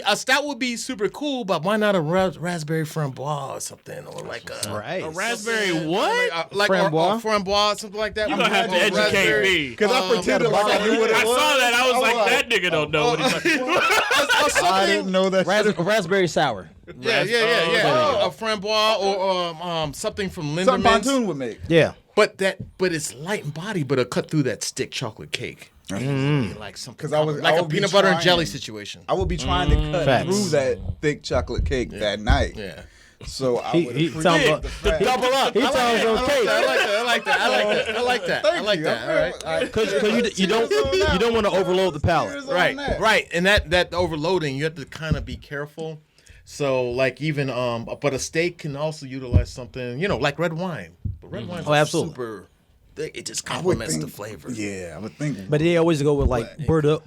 a stout would be super cool, but why not a raspberry framboise or something, or like a raspberry what? Like framboise? or framboise, something like that. You gonna have to educate me Because I pretended like I knew what it was. I saw that. I was like, that nigga don't know what he's talking about. I didn't know that. Raspberry sour. Yeah. A framboise or something from Linderman's. Something Pontoon would make. Yeah. But it's light in body, but it'll cut through that stick chocolate cake. Like something like a peanut butter and jelly situation. I would be trying to cut Facts. through that thick chocolate cake that night. Yeah. So I would He appreciate the fact. double up. He sounds okay. I like that. All right. Because you don't want to overload the palate. Right. And that overloading, you have to kind of be careful. So like even but a steak can also utilize something, like red wine. But red wine absolutely. super. It just complements the flavor. Yeah, I would think. But they always go with like Bordeaux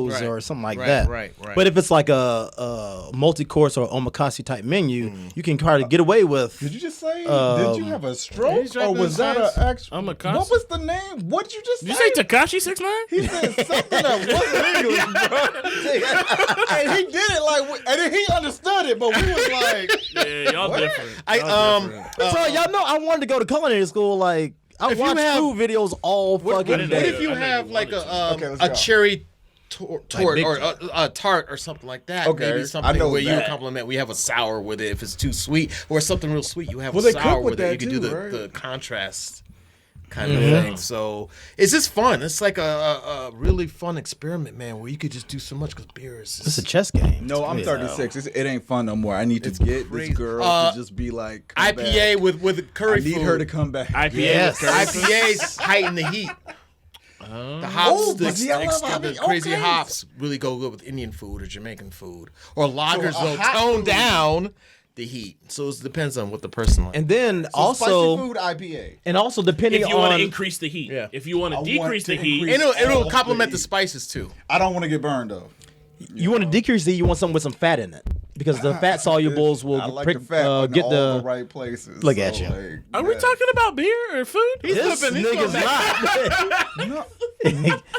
Right. or something like that. Right. But if it's like a multi-course or omakase type menu, you can kind of get away with. Did you just say? Did you have a stroke, or was that an actual? Omakase? What was the name? What did you just Did say? you say Tekashi 6ix9ine? He said something that wasn't English, bro. And he did it like, and then he understood it, but we was like, Yeah, y'all different. So y'all know I wanted to go to culinary school. Like I watch food videos all fucking What day. if you have like let's a go. cherry tort big or a tart or something like that? Okay, Maybe I something know where you that. compliment. We have a sour with it if it's too sweet, or something real sweet. You have Well, a they cook sour with with it. You that can do too, right? the contrast kind of thing. So it's just fun. It's like a really fun experiment, man, where you could just do so much because beer is. It's a chess game. no, I'm 36. It ain't fun no more. I need to get crazy. this girl to just be like come IPA back. with curry I need food. her to come back. IPA. Yes. IPAs heighten the heat. The hops, but see, I love the IPA. crazy Okay. hops really go good with Indian food or Jamaican food. Or lagers a will hot tone food- down the heat. So it depends on what the person likes. And then Spicy also, food IPA. and also depending If you want on to increase the heat. Yeah. If you want to I decrease want the to heat. increase- it'll all complement the the heat. spices too. I don't want to get burned though. you want to decrease the, you want something with some fat in it because the fat solubles will I like the fat in get all the. right places. Look at you. like, Are we talking about beer or food? This nigga's not. No.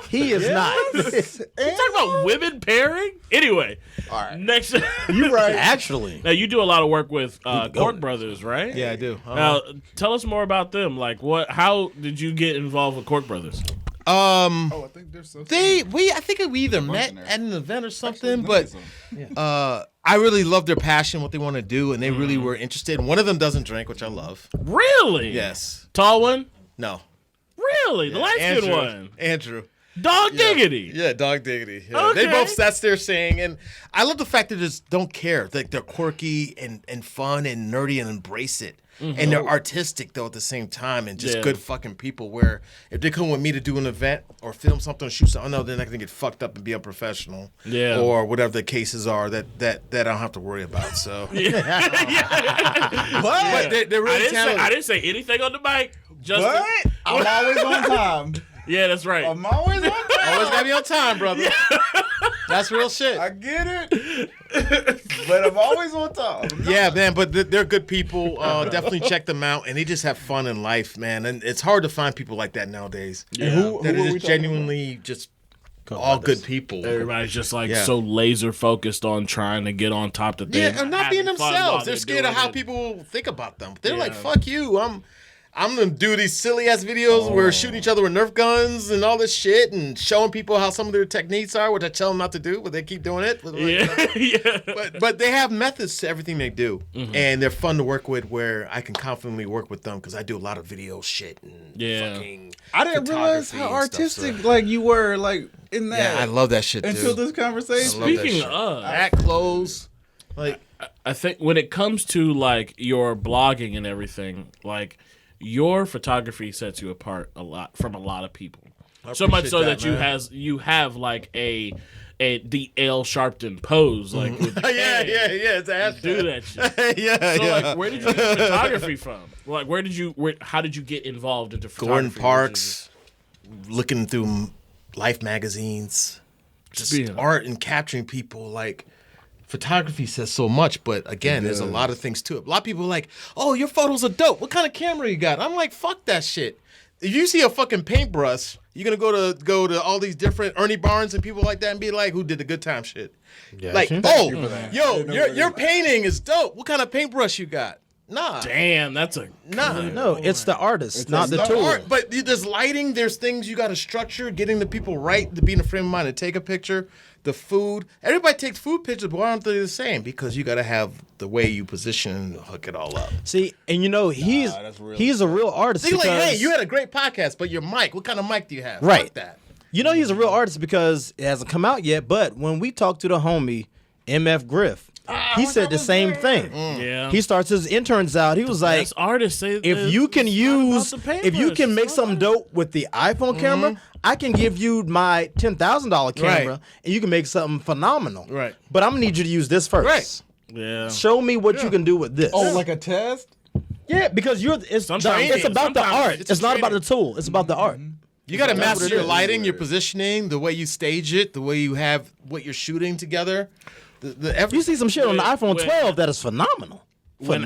He is not. You talking about women pairing? Anyway, All right. next. You right. Actually, Now you do a lot of work with Cork Brothers, right? Yeah, I do. Now tell us more about them. Like, how did you get involved with Cork Brothers? Oh, I think there's so. I think we either met there. at an event or Actually, something, let me but some. I really love their passion, what they want to do, and they really were interested. And one of them doesn't drink, which I love. Really? Yes. Tall one? No. Really? The light skinned Andrew. one? Andrew. Dog diggity. Yeah, dog diggity. Yeah. Okay. They both, that's their saying. And I love the fact that they just don't care. Like they're quirky and fun and nerdy and embrace it. And they're artistic though at the same time and just Yeah. good fucking people where if they come with me to do an event or film something or shoot something, I know they're not gonna get fucked up and be unprofessional. Yeah. Or whatever the cases are that I don't have to worry about. So But but they're really talented. I didn't say anything on the mic. Just I'm always on time. yeah, that's right. I'm always on time. Always gotta be on time, brother. That's real shit. I get it. But I'm always on time. Yeah, man, but they're good people. Definitely check them out, and they just have fun in life, man. And it's hard to find people like that nowadays. Yeah. Who That are we are just talking genuinely just all good people. Everybody's just like Yeah. so laser focused on trying to get on top of things. Yeah, and not having being fun while themselves. They're scared of doing how it. people think about them. They're like, Yeah. "Fuck you." I'm gonna do these silly ass videos where we're shooting each other with Nerf guns and all this shit, and showing people how some of their techniques are, which I tell them not to do, but they keep doing it. But, like, Yeah, yeah. but they have methods to everything they do, Mm-hmm. and they're fun to work with. Where I can confidently work with them because I do a lot of video shit and Yeah. fucking. I didn't realize photography how and stuff, artistic so- like you were like in that. Yeah, I love that shit, until dude. this conversation. I love that Speaking shit. of, That clothes, like I think when it comes to like your blogging and everything, like your photography sets you apart a lot from a lot of people. So much appreciate so that, that man. you have like a the L Sharpton pose, like with the yeah, can. it's a hashtag. Do that shit. yeah, So yeah. like, where did you get photography from? Like, how did you get involved into photography? Gordon Parks, looking through Life magazines, just being- art and capturing people. Like, photography says so much, but again, there's a lot of things to it. A lot of people are like, oh, your photos are dope. What kind of camera you got? I'm like, fuck that shit. If you see a fucking paintbrush, you're gonna go to all these different Ernie Barnes and people like that and be like, who did the good time shit? Like, oh, yo, your painting is dope. What kind of paintbrush you got? Nah. Damn, that's a No, it's the artist, not the It's tool. art, but there's lighting, there's things you got to structure, getting the people right to be in a frame of mind to take a picture, the food. Everybody takes food pictures, but why aren't they the same? Because you got to have the way you position and hook it all up. See, and he's a real artist. So you're like, because, hey, you had a great podcast, but your mic, what kind of mic do you have? Right. Fuck that. He's a real artist because it hasn't come out yet. But when we talked to the homie MF Griff, he said the same thing. yeah. He starts his interns out. He was like, Best artists say if you can make something dope with the iPhone camera, I can give you my $10,000 camera Right. and you can make something phenomenal. Right. But I'm gonna need you to use this first. Right. Yeah. Show me what you can do with this. Oh, like a test? yeah, because it's about the Sometimes art. it's It's not about the tool. It's about the art. You got to That's master what it your is. lighting, your positioning, the way you stage it, the way you have what you're shooting together. You see some shit on the When- iPhone when- 12 that is phenomenal. when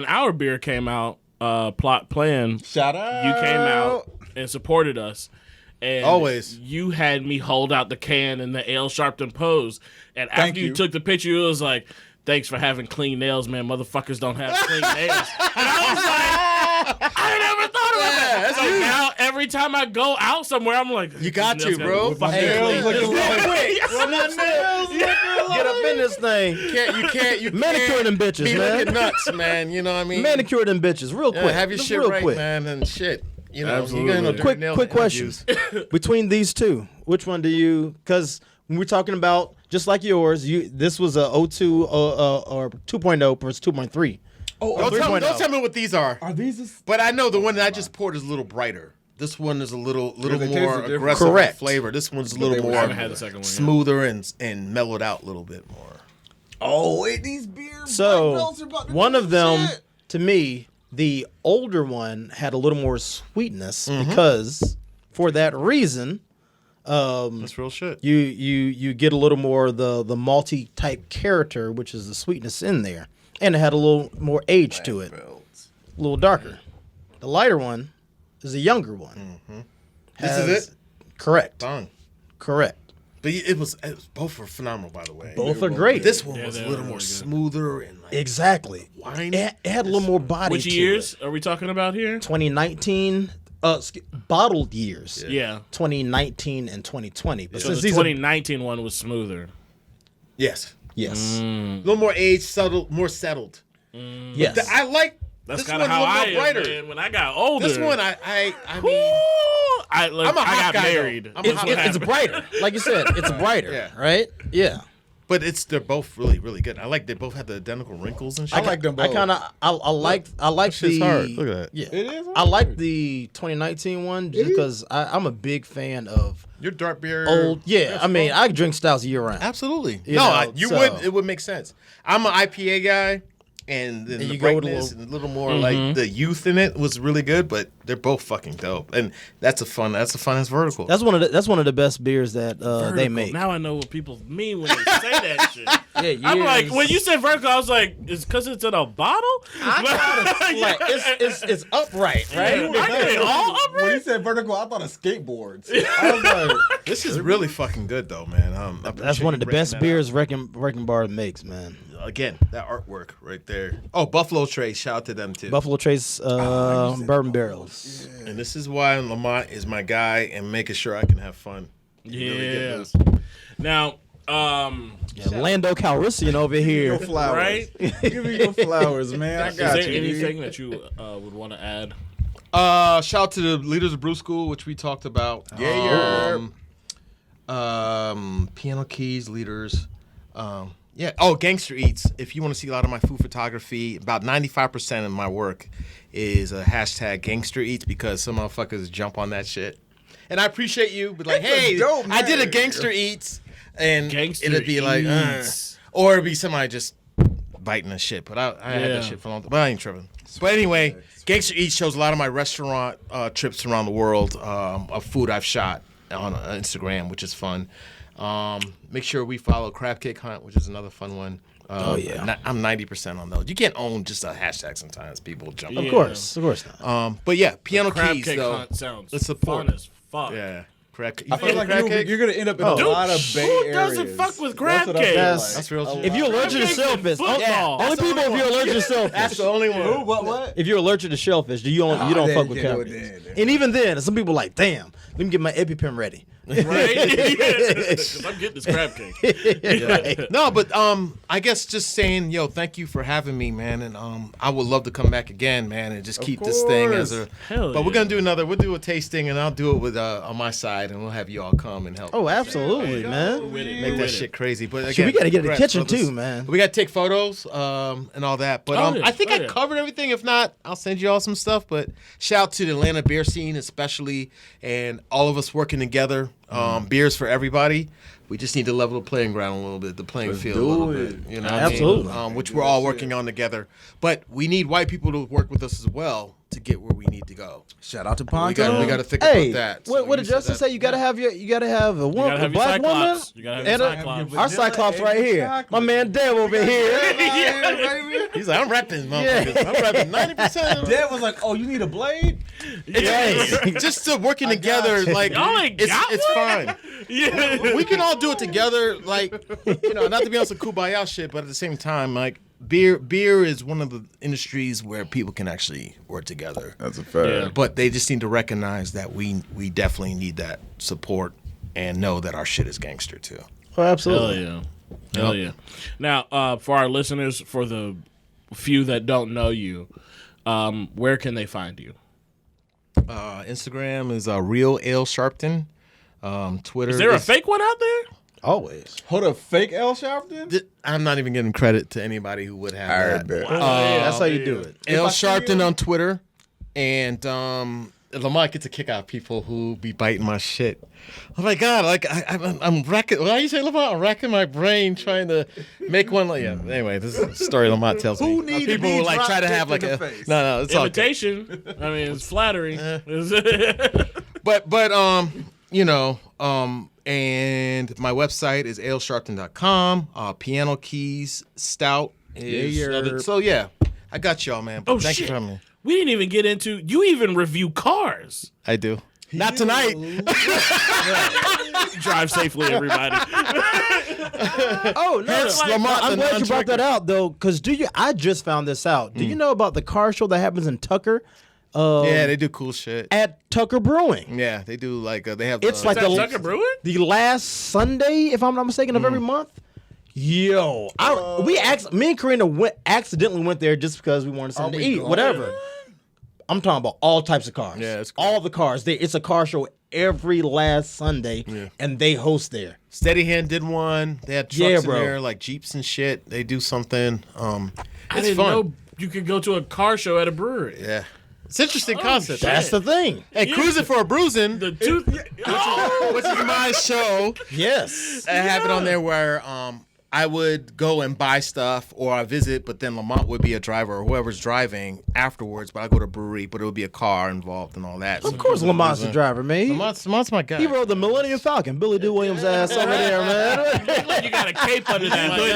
our beer came out, Plot Plan, Shout out. you came out and supported us. And Always. you had me hold out the can in the L Sharpton pose. And Thank after you you. took the picture, it was like, thanks for having clean nails, man. Motherfuckers don't have clean nails. And I was like, I never thought about that. So now every time I go out somewhere, I'm like, You got these nails to, gotta bro. be fucking Nails clean. looking like- Run my nails. Get up in this thing. You Manicure them bitches, be man. looking nuts, man. You know what I mean? Manicure them bitches real Yeah, quick. have your Just shit real right, quick. man, and shit. You know, Absolutely. you got no dirty Quick nail questions. interviews. Between these two, which one do you? Because when we're talking about just like yours, this was a 02 or 2.0 versus 2.3. Oh, Don't tell me what these are. are these? But I know the one that I just poured is a little brighter. This one is a little they taste more different. aggressive in Correct. flavor. This one's a they little were- I more haven't had the second one yet. smoother and mellowed out a little bit more. Oh, wait, these beers. So one of them, to me, the older one had a little more sweetness because for that reason, That's real shit. you get a little more the malty type character, which is the sweetness in there, and it had a little more age to it, a little darker. The lighter one is a younger one. This is it? Correct. Done. Correct. But it was both were phenomenal, by the way. Both are great. This one Yeah, was a they little were more really good. smoother and like Exactly. Wine? It had a little more body. Which to years it. are we talking about here? 2019. Bottled years. Yeah. 2019 and 2020. But So since the these are 2019 one was smoother. yes, yes, a little more aged, more settled. yes, I like That's this kind of one's a how little I more am, brighter. man. When I got older, This one, I Ooh, mean, I I'm a hot got guy, though. married. I'm a hot guy. it's brighter. Like you said, it's brighter. Yeah. Right. Yeah. but they're both really, really good. I like they both have the identical wrinkles and shit. I like them both. I kind of I like shit's the hard. Look at that. Yeah, It is I like hard. the 2019 one just because I'm a big fan of Your dark beer. old. Yeah, I mean I drink stouts year round. Absolutely. You No, know, you so- would. It would make sense. I'm an IPA guy, and then And the you go with a brightness little- and a little more like the youth in it was really good. But they're both fucking dope, and that's a funnest vertical. That's one of the best beers that they Vertical. make. Now I know what people mean when they say that shit. Yeah, I'm like, years. when you said vertical, I was like, is because it's in a bottle? like it's upright, right? I get it all up When right. you said vertical, I thought of skateboards. I was like, This is really fucking good though, man. I That's one of the best beers Wrecking Bar makes, man. Again, that artwork right there. Oh, Buffalo Trace. Shout out to them too. Buffalo Trace bourbon barrels. And this is why Lamont is my guy and making sure I can have fun. Yeah. Now, Lando Calrissian over here. your flowers. right? Give me your flowers, man. I Is got there you. anything that you would want to add? Shout out to the leaders of Brew School, which we talked about. Piano keys, leaders. Yeah. Oh, Gangster Eats. If you want to see a lot of my food photography, about 95% of my work is a hashtag Gangster Eats because some motherfuckers jump on that shit. And I appreciate you, but like, It's a hey, dope I did a name. Gangster Eats. and Gangster it'd be like, eats. or it'd be somebody just biting the shit. But I had that shit for a long time. But I ain't tripping. But anyway, Gangster Eats shows a lot of my restaurant trips around the world of food I've shot on Instagram, which is fun. Make sure we follow Crab Cake Hunt, which is another fun one. I'm 90% on those. You can't own just a hashtag sometimes. People jump. Of course not. But yeah, Piano Crab Keys Cake though. Hunt sounds Let's support. fun as fuck. Yeah. Crab, I feel like you're gonna end up in a lot of Bay who doesn't areas. fuck with That's crab what I cake? feel That's real shit. If you're allergic to shellfish, only people if you're allergic to shellfish. That's the only one. Who? What? If you're allergic to shellfish, you don't then fuck with you can't crab do it cakes. then. And even then, some people like, damn, let me get my EpiPen ready. Right? Because I'm getting this crab cake. No, but I guess just saying, yo, thank you for having me, man, and I would love to come back again, man, and just keep this thing as a. Hell But we're yeah. gonna do we'll do a tasting, and I'll do it with on my side, and we'll have you all come and help. Oh, absolutely, man. Make that shit crazy. But again, Shit, we gotta get in the congrats, kitchen brothers. too, man. We gotta take photos and all that. But Oh, yeah. I think Oh, I yeah. covered everything. If not, I'll send you all some stuff. But shout out to the Atlanta beer scene, especially, and all of us working together. Beers for everybody. We just need to level the playing ground a little bit, the playing field a little bit. You know, what I mean? Absolutely. Which we're all working on together. But we need white people to work with us as well to get where we need to go. Shout out to We Ponto. got to think Hey, about that. what did you said Justin that- say? You gotta have a You gotta woman, a have your black woman, Cyclops. You gotta have and your Cyclops. our Cyclops right here. Chocolate. My man Dev over here. He's like, I'm repping, motherfuckers. I'm repping 90%. Dad was like, "Oh, you need a blade?" Just to working together, like Y'all ain't got it's fine. Yeah. We can all do it together, like not to be on some kumbaya shit, but at the same time, like beer is one of the industries where people can actually work together. That's a fact. Yeah. But they just need to recognize that we definitely need that support and know that our shit is gangster too. Oh, Hell absolutely. yeah. Hell yeah. Now, for our listeners, for the few that don't know you, where can they find you? Instagram is Real Ale Sharpton. Twitter Is there a fake one out there? Always. Hold a fake L Sharpton? I'm not even giving credit to anybody who would have I that. bet. That's how you do it. L I see Sharpton you- on Twitter, and Lamont gets a kick out of people who be biting my shit. Oh my god! Like I'm racking. Why you say Lamont? I'm racking my brain trying to make one. Like anyway, this is a story Lamont tells me. Who need to People be who like try to drop have like kicked a in the face? no. It's all good. Imitation. I mean, it's flattering. But and my website is alesharpton.com. Piano Keys Stout is so yeah. I got y'all, man. But Oh, thank shit. you for having me. We didn't even get into. You even review cars. I do. Not tonight. Drive safely, everybody. Oh no! Hence, like- Lamont, I'm the glad you brought that non-trigger. out though, because I just found this out. Do you know about the car show that happens in Tucker? Yeah, they do cool shit. At Tucker Brewing. Yeah, they do like they have. It's like Is that the Tucker Brewing? last Sunday, if I'm not mistaken, of every month. Yo, me and Karina accidentally went there just because we wanted something to eat, whatever. I'm talking about all types of cars. Yeah, it's cool. all the cars. It's a car show every last Sunday, and they host there. Steady Hand did one. They had Yeah, trucks in bro. there, like Jeeps and shit. They do something. I It's didn't fun. know you could go to a car show at a brewery. Yeah, it's interesting concept. shit. That's the thing. And Cruising for a Bruising, The tooth. Oh, which is my show. Yes. I have it on there where I would go and buy stuff or I visit, but then Lamont would be a driver or whoever's driving afterwards. But I go to a brewery, but it would be a car involved and all that. Of course, Lamont's the driver, man. Lamont's my guy. He rode the Millennium Falcon. Billy Dee Williams' ass over there, man. look like you got a cape under that hoodie.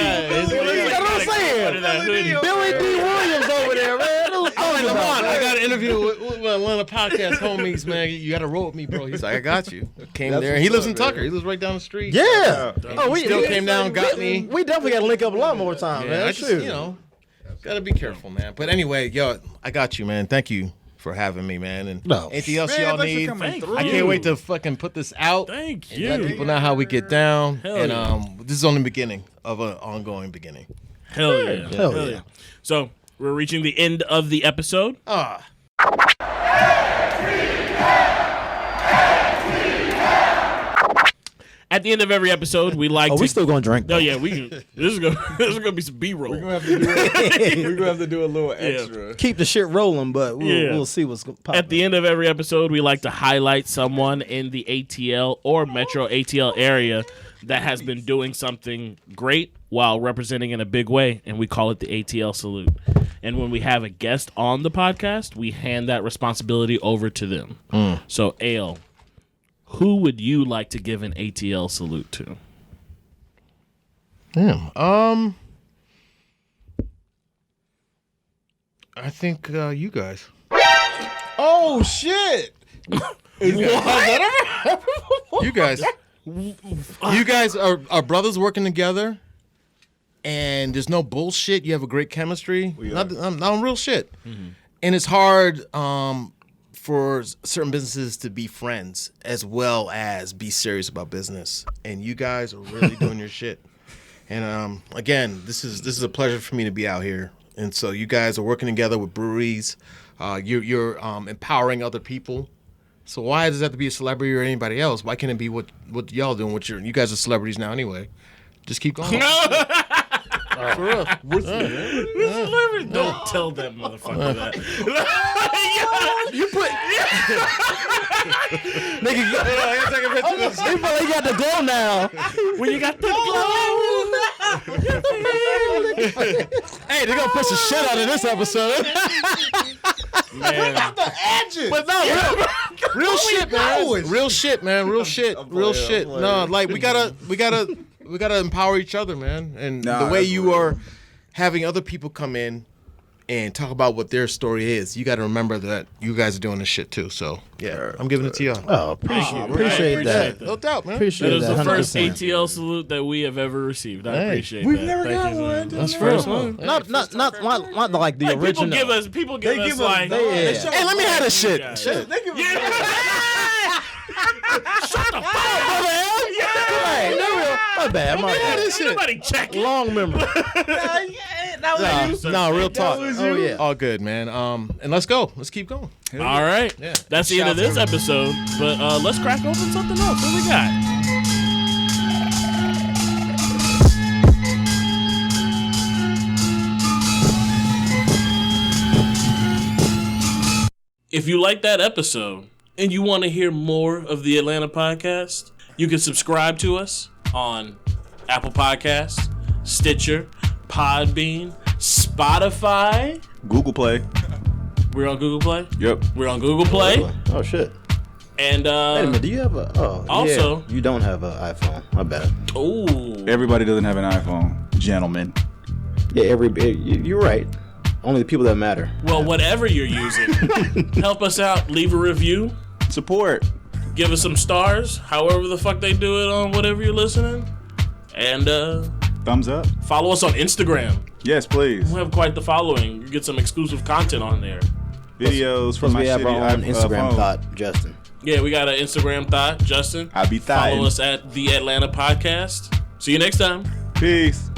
That's what I'm saying. Under that hoodie. Billy Dee Williams over there, man. I'm like, Lamont, I got an interview with Atlanta podcast homies, man. You got to roll with me, bro. He's like, I got you. Came there. He lives in Tucker. He lives right down the street. Yeah. Oh, we Still came down, got me. We definitely got to link up a lot more time, Yeah, man. I just, Shoot. gotta be careful, man. But anyway, yo, I got you, man. Thank you for having me, man. And No. anything else Man, y'all thanks for need, coming through. I can't wait to fucking put this out. Thank And let you. people know how we get down. Hell and yeah. this is only the beginning of an ongoing beginning. Hell yeah. Hell yeah. So we're reaching the end of the episode. At the end of every episode, we like Oh, to. we still gonna drink. Oh yeah, we. This is gonna be some B-roll. We're gonna have to do a little extra. Keep the shit rolling, but we'll see what's popping. At the end of every episode, we like to highlight someone in the ATL or Metro ATL area that has been doing something great while representing in a big way, and we call it the ATL salute. And when we have a guest on the podcast, we hand that responsibility over to them. So, Ale, who would you like to give an ATL salute to? Damn. I think you guys. Oh shit! You guys. You guys are brothers working together, and there's no bullshit. You have a great chemistry. Not on real shit. Mm-hmm. And it's hard for certain businesses to be friends as well as be serious about business. And you guys are really doing your shit. And again, this is a pleasure for me to be out here. And so you guys are working together with breweries. You're empowering other people. So why does that have to be a celebrity or anybody else? Why can't it be what y'all doing? You guys are celebrities now anyway. Just keep going. For real. Don't tell that motherfucker that. You put. Nigga, I gotta take a picture of this. You probably got the glow now. When you got the Hey, they're gonna push the shit out of this episode. man. The edges. But no, real shit, man. Real shit, man. Real shit. Real shit. No, like we gotta empower each other, man. And the way you are having other people come in and talk about what their story is, you got to remember that you guys are doing this shit too. So yeah, I'm giving it to y'all. Oh, appreciate that. No doubt, man. Appreciate That is that. the first 100%. ATL salute that we have ever received. I appreciate We've that. never Thank got you, one. man. That's First one. Not like the Like, original. people give us like, Hey, let me have this shit. guys. Shit. They give Shut the fuck up, man. Hey, no real. My bad. My bad. Ain't nobody checking. Long memory. No, real talk. Oh yeah. All good, man. And let's go. Let's keep going. All right. Yeah. That's the end of this episode. But let's crack open something else. What we got? If you like that episode and you want to hear more of the Atlanta Podcast, you can subscribe to us on Apple Podcasts, Stitcher, Podbean, Spotify. Google Play. We're on Google Play. Yep. We're on Google Play. Oh shit. And Wait a minute. Do you have a? Oh. Also- yeah, you don't have an iPhone. My bad. ooh, Everybody doesn't have an iPhone, gentlemen. Yeah. You're right. Only the people that matter. well, whatever you're using, help us out. Leave a review. Support. Give us some stars. However the fuck they do it on whatever you're listening. And Thumbs up. follow us on Instagram. Yes, please. We have quite the following. You get some exclusive content on there. Videos from Plus, my we have shitty our own Instagram phone. thought, Justin. Yeah, we got an Instagram thought, Justin. I be thotting. Follow us at The Atlanta Podcast. See you next time. Peace.